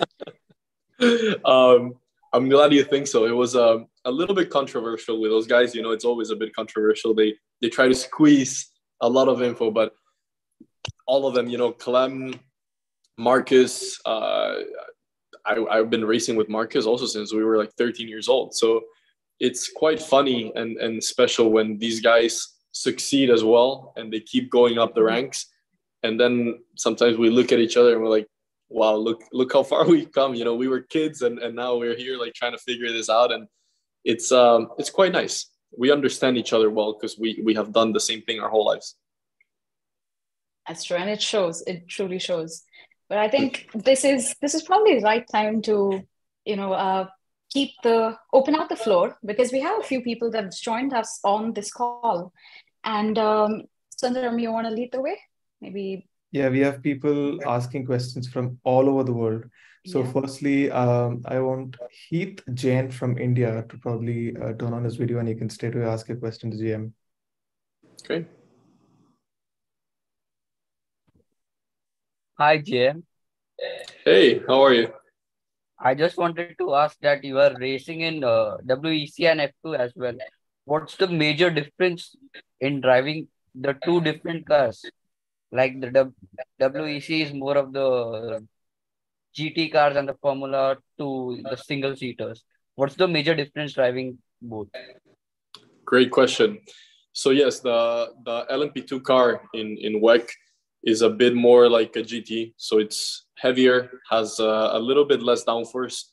Speaker 5: I'm glad you think so. It was a little bit controversial with those guys. It's always a bit controversial. They try to squeeze a lot of info, but all of them, Clem, Marcus, I've been racing with Marcus also since we were like 13 years old. So it's quite funny and special when these guys succeed as well and they keep going up the ranks. And then sometimes we look at each other and we're like, wow, look how far we've come. We were kids and now we're here like trying to figure this out. And it's quite nice. We understand each other well because we have done the same thing our whole lives.
Speaker 4: That's true. And it shows, it truly shows. But I think this is probably the right time to, open out the floor, because we have a few people that have joined us on this call. And Sundaram, you want to lead the way? Maybe.
Speaker 3: Yeah, we have people asking questions from all over the world. So firstly, I want Heath Jain from India to probably turn on his video and you can straight away ask a question to GM.
Speaker 5: Okay.
Speaker 6: Hi, JM.
Speaker 5: Hey, how are you?
Speaker 6: I just wanted to ask that you are racing in WEC and F2 as well. What's the major difference in driving the two different cars? Like the WEC is more of the GT cars and the Formula 2, the single seaters. What's the major difference driving both?
Speaker 5: Great question. So yes, the LMP2 car in WEC is a bit more like a GT. So it's heavier, has a little bit less downforce.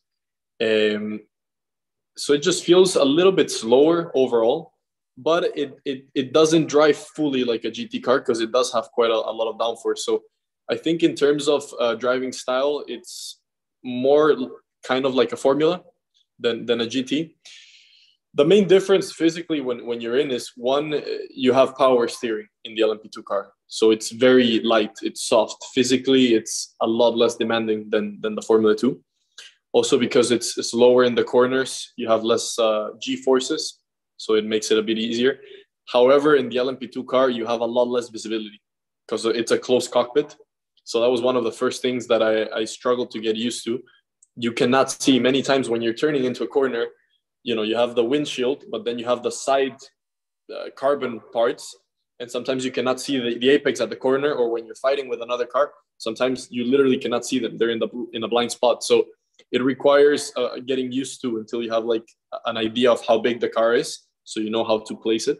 Speaker 5: So it just feels a little bit slower overall, but it doesn't drive fully like a GT car because it does have quite a lot of downforce. So I think in terms of driving style, it's more kind of like a Formula than a GT. The main difference physically when you're in is, one, you have power steering in the LMP2 car. So it's very light, it's soft. Physically, it's a lot less demanding than the Formula 2. Also because it's lower in the corners, you have less G-forces, so it makes it a bit easier. However, in the LMP2 car, you have a lot less visibility because it's a closed cockpit. So that was one of the first things that I struggled to get used to. You cannot see many times when you're turning into a corner, you have the windshield, but then you have the side carbon parts. And sometimes you cannot see the apex at the corner, or when you're fighting with another car, sometimes you literally cannot see them. They're in a blind spot. So it requires getting used to until you have like an idea of how big the car is, so you know how to place it.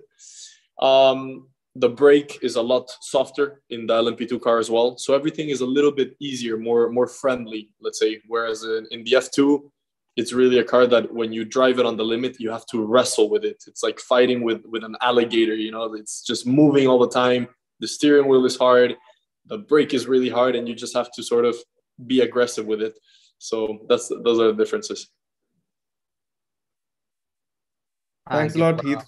Speaker 5: The brake is a lot softer in the LMP2 car as well. So everything is a little bit easier, more friendly, let's say. Whereas in the F2, it's really a car that when you drive it on the limit, you have to wrestle with it. It's like fighting with an alligator, it's just moving all the time. The steering wheel is hard, the brake is really hard, and you just have to sort of be aggressive with it. So those are the differences.
Speaker 3: Thanks a lot, Heath,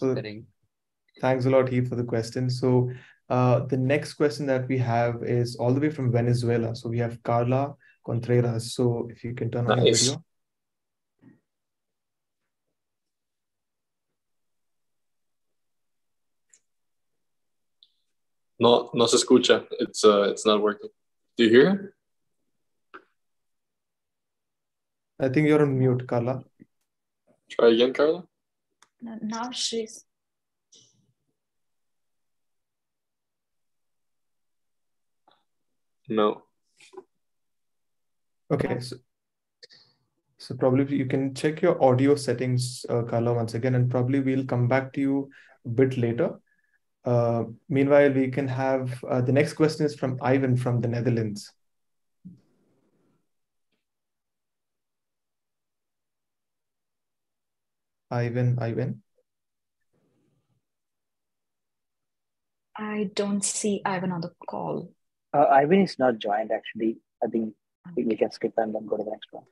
Speaker 3: for the question. So the next question that we have is all the way from Venezuela. So we have Carla Contreras. So if you can turn on your video.
Speaker 5: No se escucha. It's not working. Do you hear?
Speaker 3: I think you're on mute, Carla.
Speaker 5: Try again, Carla.
Speaker 4: Now she's.
Speaker 5: No.
Speaker 3: Okay, so probably you can check your audio settings, Carla, once again, and probably we'll come back to you a bit later. Meanwhile, we can have the next question is from Ivan from the Netherlands. Ivan.
Speaker 4: I don't see Ivan on the call.
Speaker 2: Ivan is not joined, actually. I think we can skip and then go to the next one.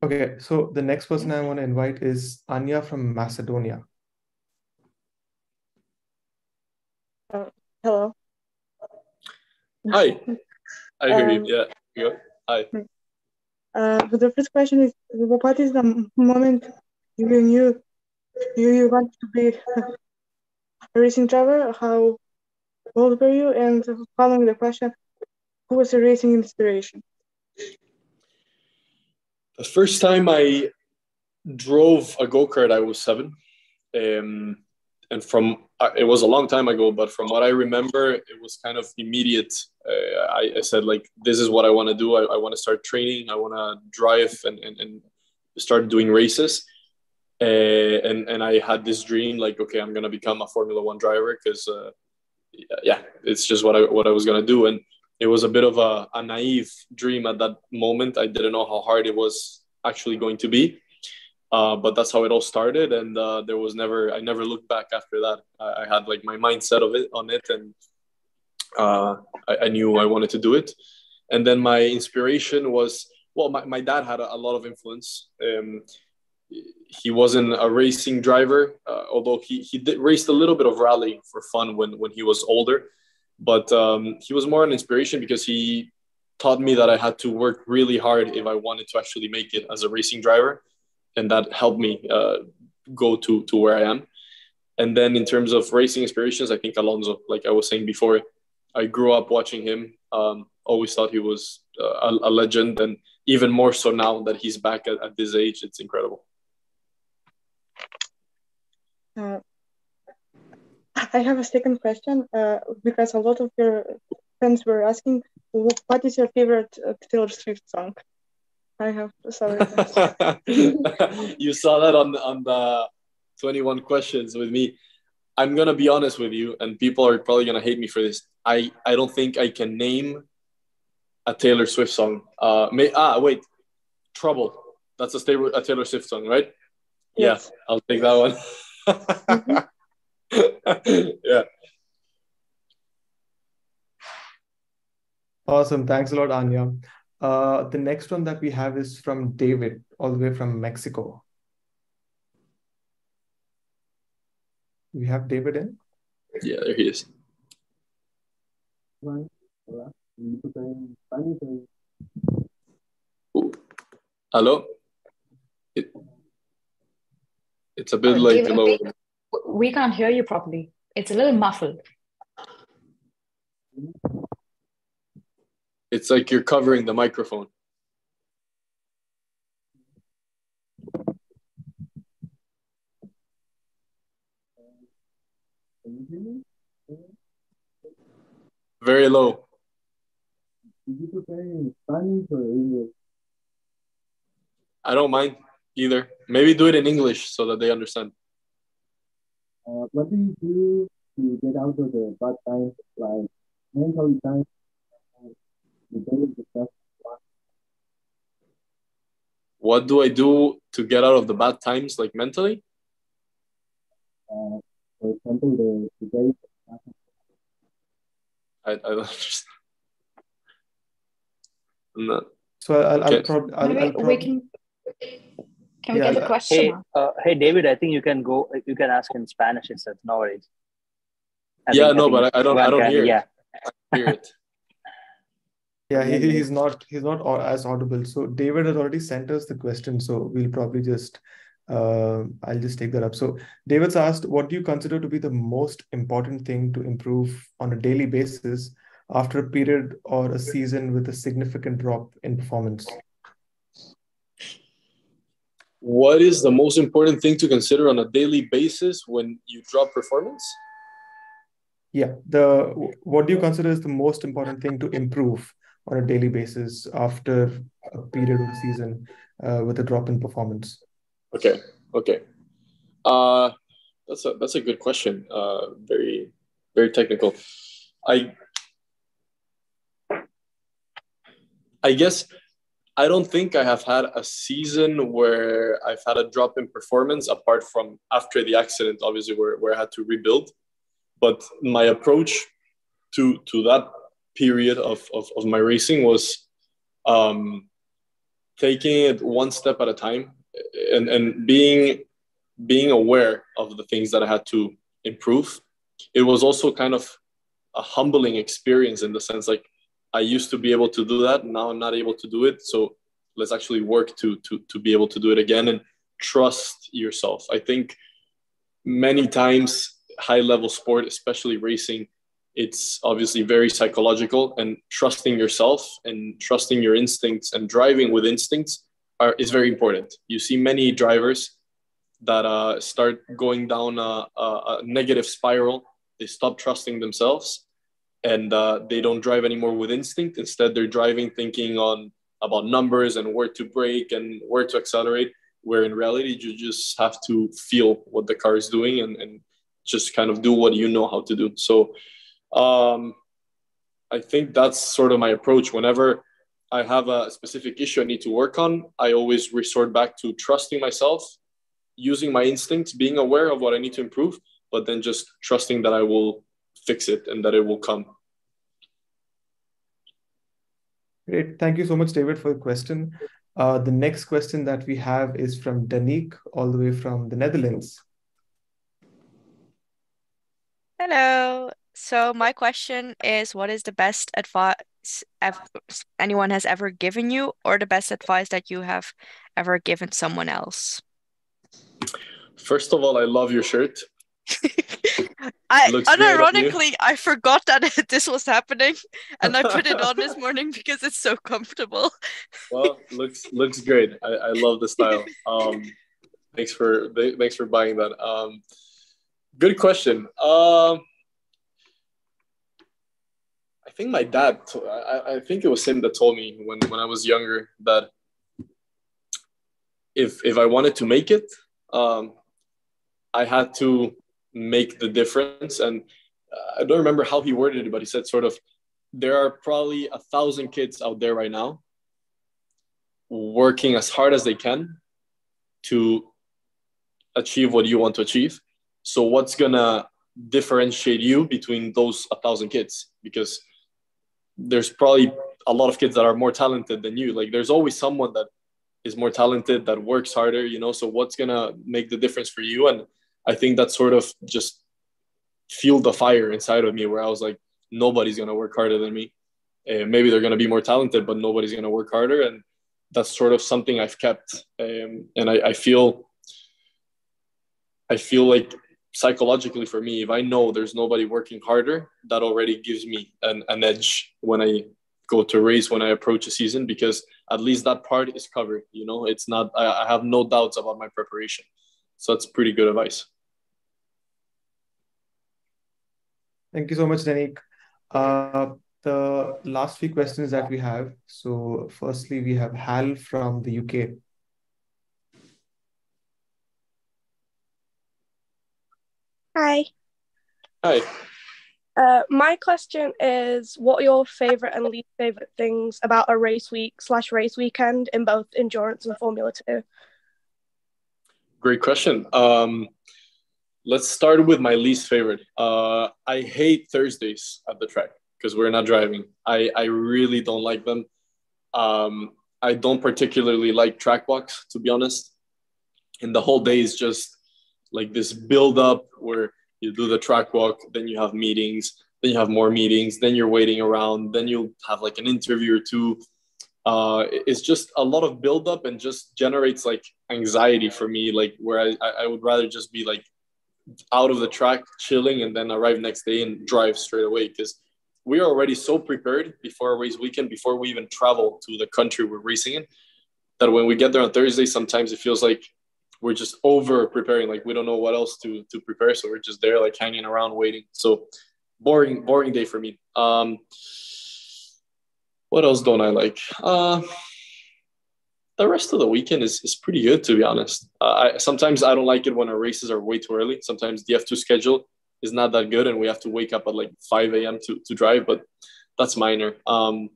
Speaker 3: Okay, so the next person I want to invite is Anya from Macedonia.
Speaker 7: Hello.
Speaker 5: Hi. I hear you. Yeah. Hi.
Speaker 7: The first question is, what is the moment you knew you wanted to be a racing driver? How old were you? And following the question, who was your racing inspiration?
Speaker 5: The first time I drove a go-kart, I was 7. And from it was a long time ago, but from what I remember, it was kind of immediate. I said, like, this is what I want to do. I want to start training. I want to drive and start doing races. And I had this dream, like, okay, I'm gonna become a Formula One driver because yeah, it's just what I was gonna do. And it was a bit of a naive dream at that moment. I didn't know how hard it was actually going to be. But that's how it all started, and I never looked back after that. I had like my mindset on it, and I knew I wanted to do it. And then my inspiration was, well, my dad had a lot of influence. He wasn't a racing driver, although he did raced a little bit of rally for fun when he was older. But he was more an inspiration because he taught me that I had to work really hard if I wanted to actually make it as a racing driver. And that helped me go to where I am. And then in terms of racing inspirations, I think Alonso, like I was saying before, I grew up watching him. Always thought he was a legend, and even more so now that he's back at this age, it's incredible.
Speaker 7: I have a second question because a lot of your friends were asking, what is your favorite Taylor Swift song? I have sorry.
Speaker 5: You saw that on the 21 questions with me. I'm gonna be honest with you, and people are probably gonna hate me for this. I don't think I can name a Taylor Swift song. Wait, Trouble. That's a Taylor Swift song, right? Yes. Yeah, I'll take that one. Yeah.
Speaker 3: Awesome. Thanks a lot, Anya. The next one that we have is from David, all the way from Mexico. We have David in?
Speaker 5: Yeah, there he is. Hello? It's a bit like
Speaker 4: David,
Speaker 5: low.
Speaker 4: We can't hear you properly. It's a little muffled.
Speaker 5: It's like you're covering the microphone. Very low.
Speaker 8: Did you prepare in Spanish or English?
Speaker 5: I don't mind either. Maybe do it in English so that they understand.
Speaker 8: What do you do to get out of the bad times, like mentally times, the daily discussion?
Speaker 5: What do I do to get out of the bad times, like mentally?
Speaker 8: For example, the daily discussion.
Speaker 5: I don't understand. I'm not.
Speaker 3: So I'll
Speaker 4: probably. Can we get the question?
Speaker 2: Hey, David, I think you can ask in Spanish instead. No worries.
Speaker 5: But I don't hear it.
Speaker 2: Yeah.
Speaker 5: I hear it.
Speaker 3: Yeah, he's not as audible. So David has already sent us the question. So we'll probably just, I'll just take that up. So David's asked, what do you consider to be the most important thing to improve on a daily basis after a period or a season with a significant drop in performance?
Speaker 5: What is the most important thing to consider on a daily basis when you drop performance?
Speaker 3: Yeah, what do you consider is the most important thing to improve on a daily basis after a period or a season with a drop in performance?
Speaker 5: Okay. That's a good question. Very, very technical. I guess I don't think I have had a season where I've had a drop in performance apart from after the accident, obviously, where I had to rebuild. But my approach to that period of my racing was taking it one step at a time and being aware of the things that I had to improve. It was also kind of a humbling experience in the sense, like, I used to be able to do that. Now I'm not able to do it. So let's actually work to be able to do it again and trust yourself. I think many times high level sport, especially racing, it's obviously very psychological, and trusting yourself and trusting your instincts and driving with instincts is very important. You see many drivers that start going down a negative spiral. They stop trusting themselves, and they don't drive anymore with instinct. Instead, they're driving thinking about numbers and where to brake and where to accelerate, where in reality, you just have to feel what the car is doing and just kind of do what you know how to do. So I think that's sort of my approach. Whenever I have a specific issue I need to work on, I always resort back to trusting myself, using my instincts, being aware of what I need to improve, but then just trusting that I will fix it and that it will come.
Speaker 3: Great. Thank you so much, David, for the question. The next question that we have is from Danique, all the way from the Netherlands.
Speaker 9: Hello. So my question is, what is the best advice anyone has ever given you, or the best advice that you have ever given someone else?
Speaker 5: First of all, I love your shirt.
Speaker 9: Unironically, I forgot that this was happening, and I put it on this morning because it's so comfortable.
Speaker 5: Well, looks great. I love the style. Thanks for buying that. Good question. I think my dad. I think it was him that told me when I was younger that if I wanted to make it, I had to make the difference. And I don't remember how he worded it, but he said sort of, there are probably 1,000 kids out there right now working as hard as they can to achieve what you want to achieve. So what's gonna differentiate you between those 1,000 kids? Because there's probably a lot of kids that are more talented than you. Like there's always someone that is more talented, that works harder, you know, so what's gonna make the difference for you? And I think that sort of just fueled the fire inside of me, where I was like, nobody's going to work harder than me. Maybe they're going to be more talented, but nobody's going to work harder. And that's sort of something I've kept. And I feel like psychologically for me, if I know there's nobody working harder, that already gives me an edge when I go to race, when I approach a season, because at least that part is covered. You know, it's not, I have no doubts about my preparation. So that's pretty good advice.
Speaker 3: Thank you so much, Danique. The last few questions that we have. So firstly, we have Hal from the UK.
Speaker 10: Hi.
Speaker 5: Hi.
Speaker 10: My question is, what are your favorite and least favorite things about a race week/race weekend in both endurance and Formula 2?
Speaker 5: Great question. Let's start with my least favorite. I hate Thursdays at the track because we're not driving. I really don't like them. I don't particularly like track walks, to be honest. And the whole day is just like this build up where you do the track walk, then you have meetings, then you have more meetings, then you're waiting around, then you'll have like an interview or two. It's just a lot of build up and just generates like anxiety for me, like where I would rather just be like out of the track chilling and then arrive next day and drive straight away, because we are already so prepared before a race weekend, before we even travel to the country we're racing in, that when we get there on Thursday, sometimes it feels like we're just over preparing, like we don't know what else to prepare, so we're just there like hanging around waiting. So boring day for me. What else don't I like? The rest of the weekend is pretty good, to be honest. Sometimes I don't like it when our races are way too early. Sometimes the F2 schedule is not that good and we have to wake up at like 5 a.m. to drive, but that's minor. And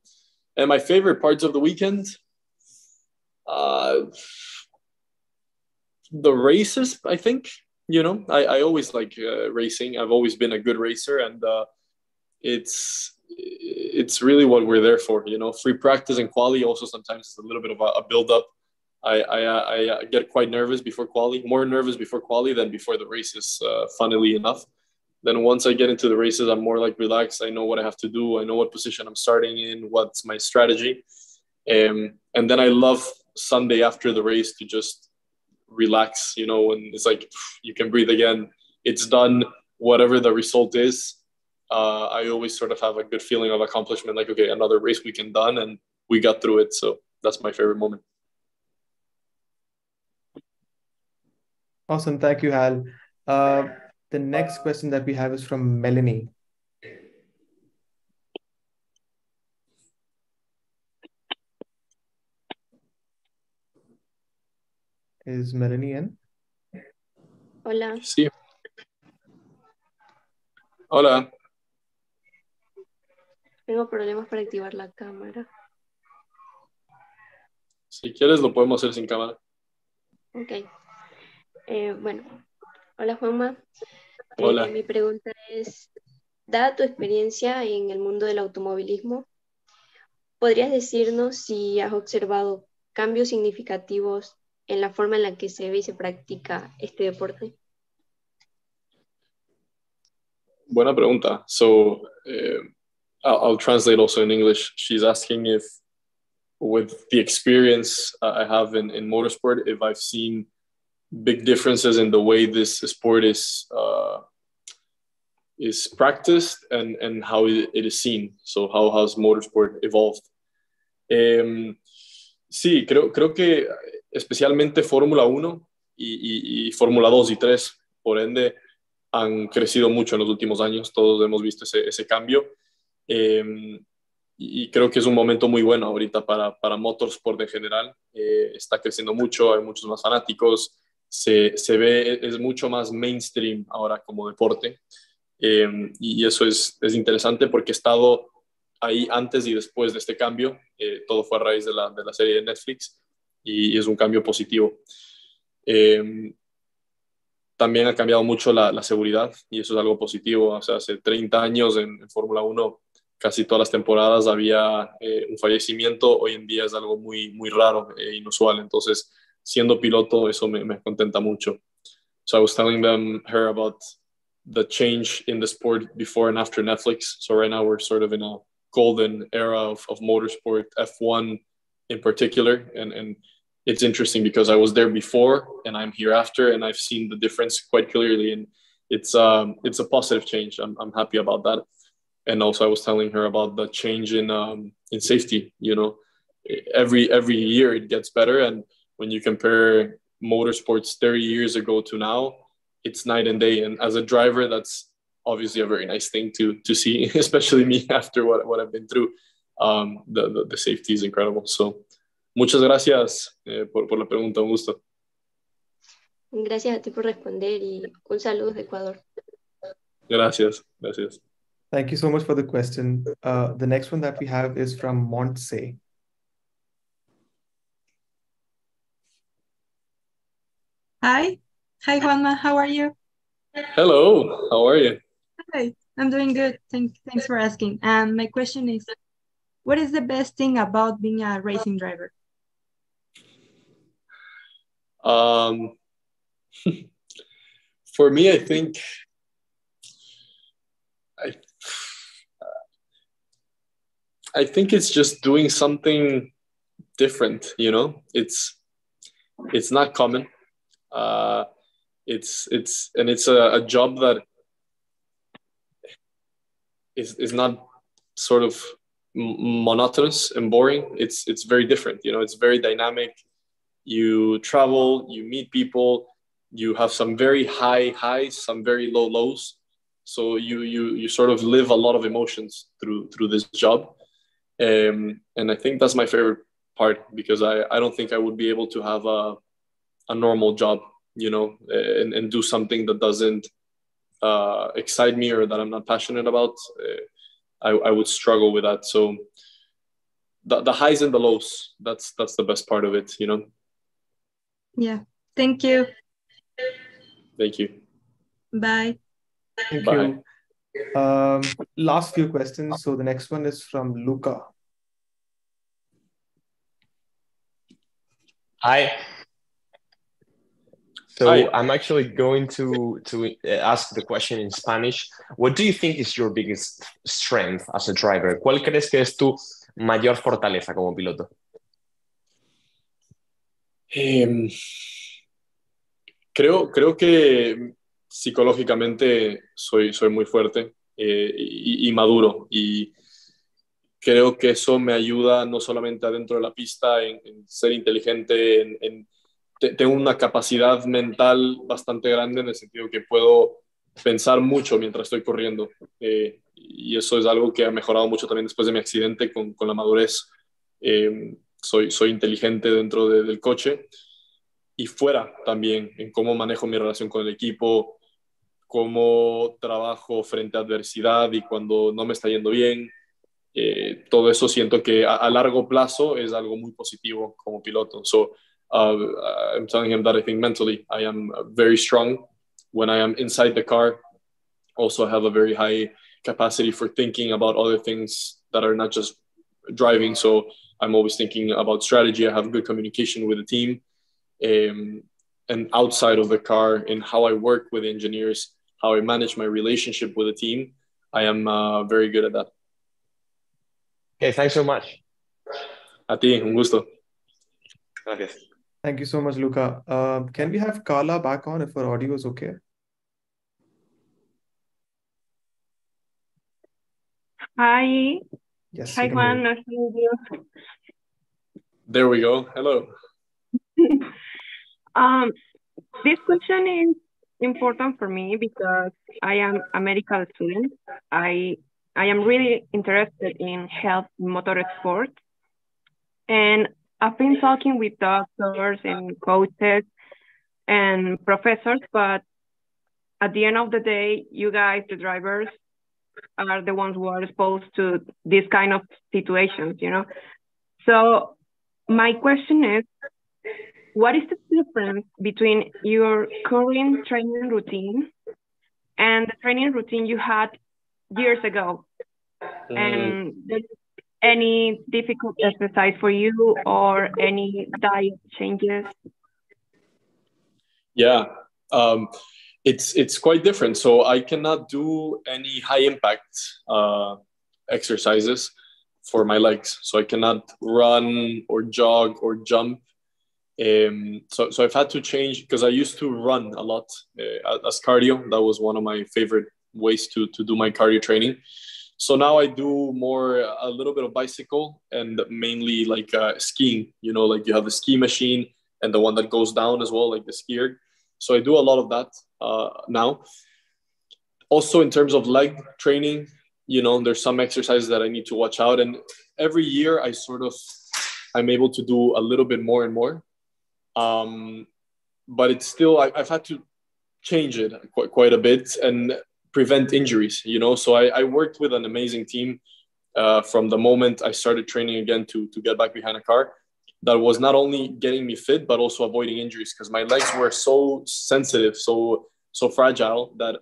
Speaker 5: my favorite parts of the weekend, the races, I think. You know, I always like racing. I've always been a good racer, and it's really what we're there for. You know, free practice and quali also sometimes is a little bit of a build up. I get quite nervous before quali, more nervous before quali than before the races, funnily enough. Then once I get into the races, I'm more like relaxed. I know what I have to do. I know what position I'm starting in, what's my strategy. And then I love Sunday after the race to just relax, and it's like you can breathe again. It's done, whatever the result is. I always sort of have a good feeling of accomplishment, like, okay, another race weekend done and we got through it. So that's my favorite moment.
Speaker 3: Awesome. Thank you, Hal. The next question that we have is from Melanie. Is Melanie in?
Speaker 11: Hola.
Speaker 5: Sí. Hola.
Speaker 11: Tengo problemas para activar la cámara.
Speaker 5: Si quieres, lo podemos hacer sin cámara.
Speaker 11: Ok. Bueno, hola Juanma.
Speaker 5: Hola.
Speaker 11: Mi pregunta es, dada tu experiencia en el mundo del automovilismo, ¿podrías decirnos si has observado cambios significativos en la forma en la que se ve y se practica este deporte?
Speaker 5: Buena pregunta. So I'll translate also in English. She's asking if, with the experience I have in motorsport, if I've seen big differences in the way this sport is practiced and how it is seen. So how has motorsport evolved? Sí, creo que especialmente Fórmula 1 y Fórmula 2 y 3, por ende, han crecido mucho en los últimos años. Todos hemos visto ese cambio. Y creo que es un momento muy bueno ahorita para motorsport en general. Está creciendo mucho, hay muchos más fanáticos, se ve, es mucho más mainstream ahora como deporte. Y eso es interesante porque he estado ahí antes y después de este cambio. Todo fue a raíz de la serie de Netflix y es un cambio positivo. También ha cambiado mucho la seguridad y eso es algo positivo. O sea, hace 30 años en Fórmula 1 casi todas las temporadas había un fallecimiento. Hoy en día es algo muy, muy raro e inusual. Entonces, siendo piloto, eso me contenta mucho. So I was telling her about the change in the sport before and after Netflix. So right now we're sort of in a golden era of motorsport, F1 in particular. And it's interesting because I was there before and I'm here after, and I've seen the difference quite clearly. And it's a positive change. I'm happy about that. And also I was telling her about the change in safety. Every year it gets better. And when you compare motorsports 30 years ago to now, it's night and day. And as a driver, that's obviously a very nice thing to see, especially me after what I've been through. The safety is incredible. So muchas gracias por la pregunta, un gusto.
Speaker 11: Gracias a ti por responder y un saludo de Ecuador.
Speaker 5: Gracias.
Speaker 3: Thank you so much for the question. The next one that we have is from Montse.
Speaker 12: Hi, Juanma. How are you?
Speaker 5: Hello. How are you?
Speaker 12: Hi, I'm doing good. Thanks for asking. And my question is, what is the best thing about being a racing driver?
Speaker 5: For me, I think I think it's just doing something different. It's not common. It's a job that is not sort of monotonous and boring. It's very different. It's very dynamic. You travel, you meet people, you have some very high highs, some very low lows. So you sort of live a lot of emotions through this job. And I think that's my favorite part, because I don't think I would be able to have a normal job, and do something that doesn't excite me or that I'm not passionate about. I would struggle with that. So the highs and the lows, that's the best part of it,
Speaker 12: Yeah. Thank you.
Speaker 5: Thank you.
Speaker 12: Bye.
Speaker 3: Thank
Speaker 5: Bye.
Speaker 3: you. Last few questions. So the next one is from Luca.
Speaker 13: Hi. So
Speaker 5: Hi.
Speaker 13: I'm actually going to ask the question in Spanish. What do you think is your biggest strength as a driver? ¿Cuál crees que es tu mayor fortaleza como piloto?
Speaker 5: Creo que psicológicamente soy muy fuerte y maduro. Y creo que eso me ayuda no solamente adentro de la pista, en ser inteligente, tengo una capacidad mental bastante grande en el sentido que puedo pensar mucho mientras estoy corriendo. Y eso es algo que ha mejorado mucho también después de mi accidente con la madurez. Soy inteligente dentro del coche y fuera también en cómo manejo mi relación con el equipo, cómo trabajo frente a adversidad y cuando no me está yendo bien. Todo eso siento que a largo plazo es algo muy positivo como piloto. So I'm telling him that I think mentally I am very strong. When I am inside the car, also I have a very high capacity for thinking about other things that are not just driving. So I'm always thinking about strategy. I have good communication with the team. And outside of the car, in how I work with engineers, how I manage my relationship with the team, I am very good at that.
Speaker 13: Okay, thanks so much.
Speaker 5: A ti, un gusto.
Speaker 13: Gracias.
Speaker 3: Thank you so much, Luca. Can we have Carla back on if her audio is okay?
Speaker 14: Hi.
Speaker 3: Yes.
Speaker 14: Hi, Juan. Nice to meet you.
Speaker 5: There we go. Hello.
Speaker 14: This question is important for me because I am a medical student. I am really interested in health motorsports, and I've been talking with doctors and coaches and professors, but at the end of the day, you guys, the drivers, are the ones who are exposed to these kind of situations, you know? So my question is, what is the difference between your current training routine and the training routine you had years ago? And there's any difficult exercise for you or any diet changes?
Speaker 5: Yeah, it's quite different. So I cannot do any high impact exercises for my legs. So I cannot run or jog or jump. So I've had to change because I used to run a lot as cardio. That was one of my favorite ways to do my cardio training. So now I do a little bit of bicycle and mainly like skiing, you know, like you have the ski machine and the one that goes down as well, like the skier. So I do a lot of that now. Also in terms of leg training, you know, there's some exercises that I need to watch out. And every year I'm able to do a little bit more and more. But it's still, I've had to change it quite a bit and prevent injuries, you know. So I worked with an amazing team from the moment I started training again to get back behind a car. That was not only getting me fit, but also avoiding injuries because my legs were so sensitive, so fragile that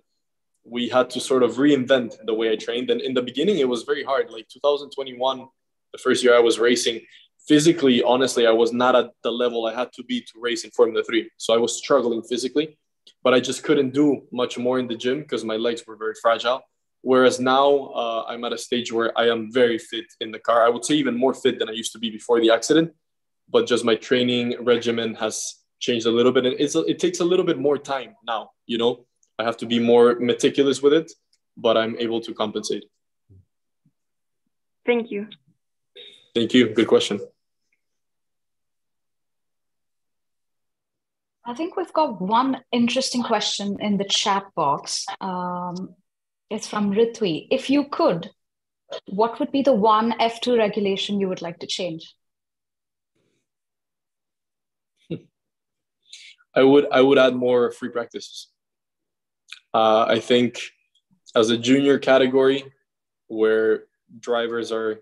Speaker 5: we had to sort of reinvent the way I trained. And in the beginning, it was very hard. Like 2021, the first year I was racing, physically, honestly, I was not at the level I had to be to race in Formula 3. So I was struggling physically, but I just couldn't do much more in the gym because my legs were very fragile. Whereas now I'm at a stage where I am very fit in the car. I would say even more fit than I used to be before the accident, but just my training regimen has changed a little bit. And it takes a little bit more time now, you know. I have to be more meticulous with it, but I'm able to compensate.
Speaker 14: Thank you.
Speaker 5: Thank you. Good question.
Speaker 4: I think we've got one interesting question in the chat box. It's from Ritwi. If you could, what would be the one F2 regulation you would like to change?
Speaker 5: I would add more free practices. I think as a junior category where drivers are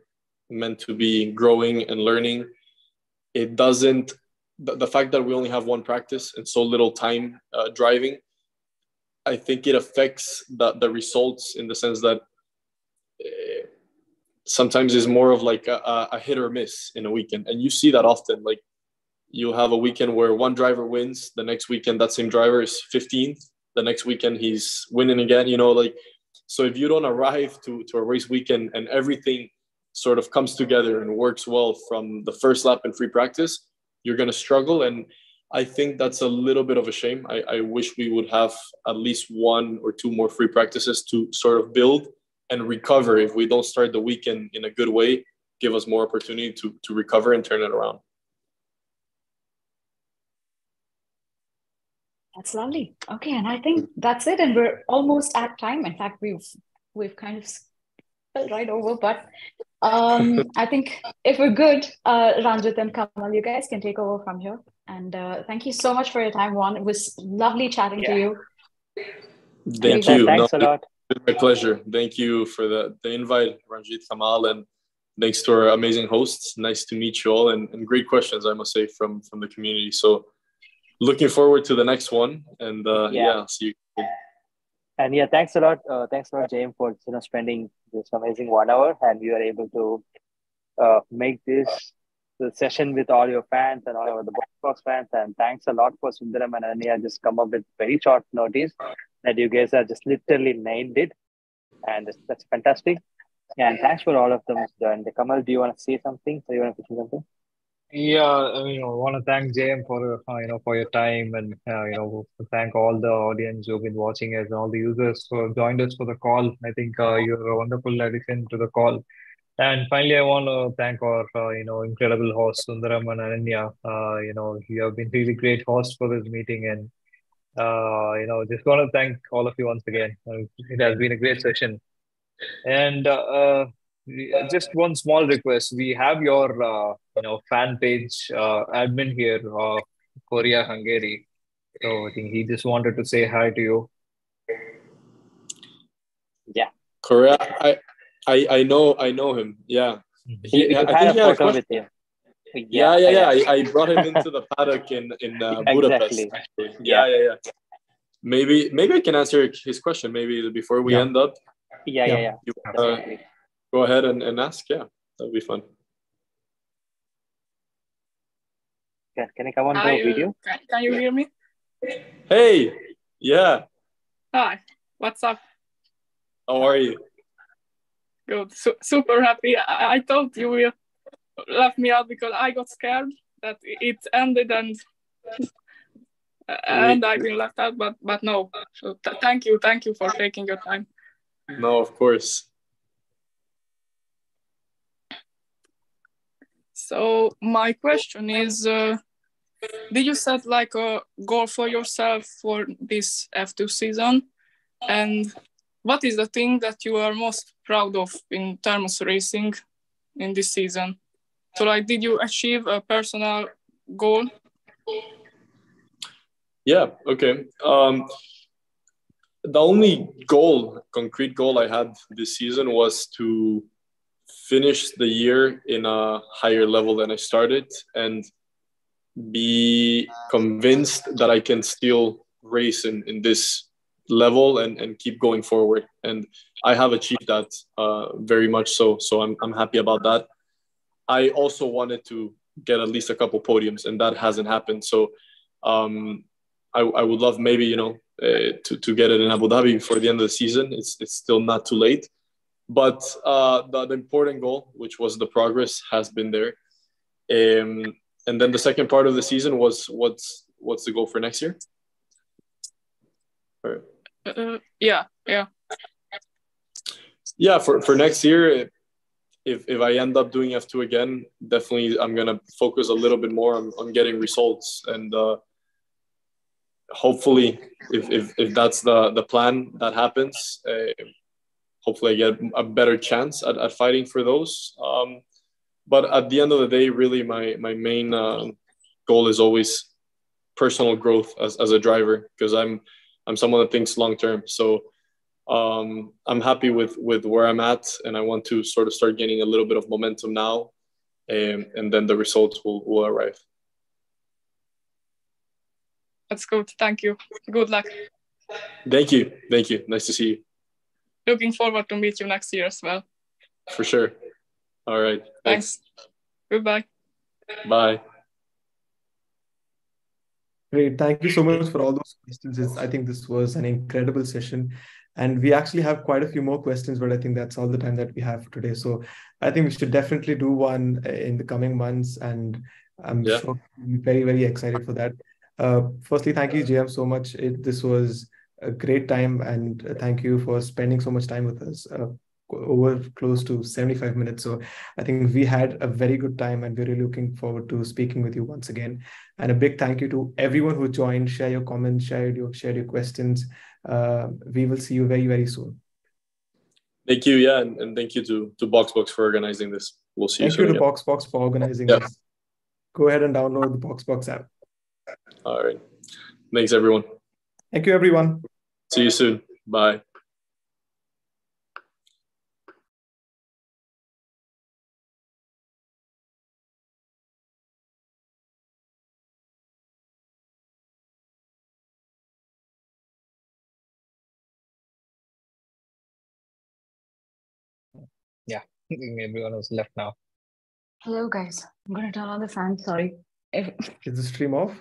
Speaker 5: meant to be growing and learning, it doesn't, the fact that we only have one practice and so little time driving, I think it affects the results in the sense that sometimes it's more of like a hit or miss in a weekend. And you see that often, like you'll have a weekend where one driver wins. The next weekend, that same driver is 15th. The next weekend, he's winning again. Like, so if you don't arrive to a race weekend and everything sort of comes together and works well from the first lap in free practice, you're going to struggle. And I think that's a little bit of a shame. I wish we would have at least 1 or 2 more free practices to sort of build and recover. If we don't start the weekend in a good way, give us more opportunity to recover and turn it around.
Speaker 4: That's lovely. Okay, and I think that's it, and we're almost at time. In fact, we've kind of spilled right over, but I think if we're good, Ranjit and Kamal, you guys can take over from here. And thank you so much for your time, Juan. It was lovely chatting to you.
Speaker 5: Thank you.
Speaker 2: Thanks a lot.
Speaker 5: It's my pleasure. Thank you for the invite, Ranjit, Kamal, and thanks to our amazing hosts. Nice to meet you all, and great questions, I must say, from the community. So looking forward to the next one, and see you.
Speaker 2: And thanks a lot, James, for spending this amazing 1 hour, and we were able to make this the session with all your fans and all of the box fans. And thanks a lot for Sundaram and Ananya just come up with very short notice that you guys are just literally nailed it, and that's fantastic. And thanks for all of them. And Kamal, do you want to say something? Do you want to say something?
Speaker 1: Yeah, I want to thank JM for your time, and thank all the audience who've been watching us and all the users who joined us for the call. I think you're a wonderful addition to the call. And finally, I want to thank our incredible hosts Sundaram and Ananya. You have been really great hosts for this meeting, and just want to thank all of you once again. It has been a great session. And just one small request: we have your fan page admin here, Korea Hungary. So I think he just wanted to say hi to you.
Speaker 2: Yeah,
Speaker 5: Korea. I know him. Yeah,
Speaker 2: I think he had a photo with him.
Speaker 5: Yeah. I brought him into the paddock in Budapest.
Speaker 2: Exactly.
Speaker 5: Actually. Yeah. Maybe I can answer his question. Maybe before we end up.
Speaker 2: Yeah.
Speaker 5: Go ahead and ask. Yeah, that'd be fun.
Speaker 2: Can I come on to video?
Speaker 15: Can you hear me?
Speaker 5: Hey, yeah.
Speaker 15: Hi, what's up?
Speaker 5: How are you?
Speaker 15: Good, super happy. I thought you will left me out because I got scared that it ended and I've been left out, but no. So thank you for taking your time.
Speaker 5: No, of course.
Speaker 15: So my question is, did you set like a goal for yourself for this F2 season? And what is the thing that you are most proud of in terms of racing in this season? So like, did you achieve a personal goal?
Speaker 5: Yeah, okay. The only concrete goal I had this season was to finish the year in a higher level than I started and be convinced that I can still race in this level and keep going forward. And I have achieved that very much so. So I'm happy about that. I also wanted to get at least a couple podiums, and that hasn't happened. So I would love maybe, to get it in Abu Dhabi before the end of the season. It's still not too late. But the important goal, which was the progress, has been there. And then the second part of the season was what's the goal for next year?
Speaker 15: Yeah.
Speaker 5: Yeah, for next year, if I end up doing F2 again, definitely I'm gonna focus a little bit more on getting results, and hopefully, if that's the plan that happens, hopefully I get a better chance at fighting for those. But at the end of the day, really my main goal is always personal growth as a driver, because I'm someone that thinks long term. So I'm happy with where I'm at, and I want to sort of start getting a little bit of momentum now, and then the results will arrive.
Speaker 15: That's good. Thank you. Good luck.
Speaker 5: Thank you. Nice to see you.
Speaker 15: Looking forward to meet you next year as well.
Speaker 5: For sure. All right.
Speaker 15: Thanks. Goodbye.
Speaker 5: Bye.
Speaker 3: Great. Thank you so much for all those questions. I think this was an incredible session. And we actually have quite a few more questions, but I think that's all the time that we have today. So I think we should definitely do one in the coming months. And I'm sure we'll be very, very excited for that. Firstly, thank you, JM, so much. This was a great time. And thank you for spending so much time with us. Over close to 75 minutes. So I think we had a very good time and we're really looking forward to speaking with you once again. And a big thank you to everyone who joined, share your comments, share your questions. We will see you very, very soon.
Speaker 5: Thank you. Yeah. And thank you to BoxBox for organizing this. We'll see you soon.
Speaker 3: Thank you to BoxBox for organizing this. Go ahead and download the BoxBox app.
Speaker 5: All right. Thanks, everyone.
Speaker 3: Thank you, everyone.
Speaker 5: See you soon. Bye.
Speaker 1: Yeah, I think everyone was left now.
Speaker 4: Hello, guys. I'm going to turn on the fan. Sorry.
Speaker 3: Is the stream off?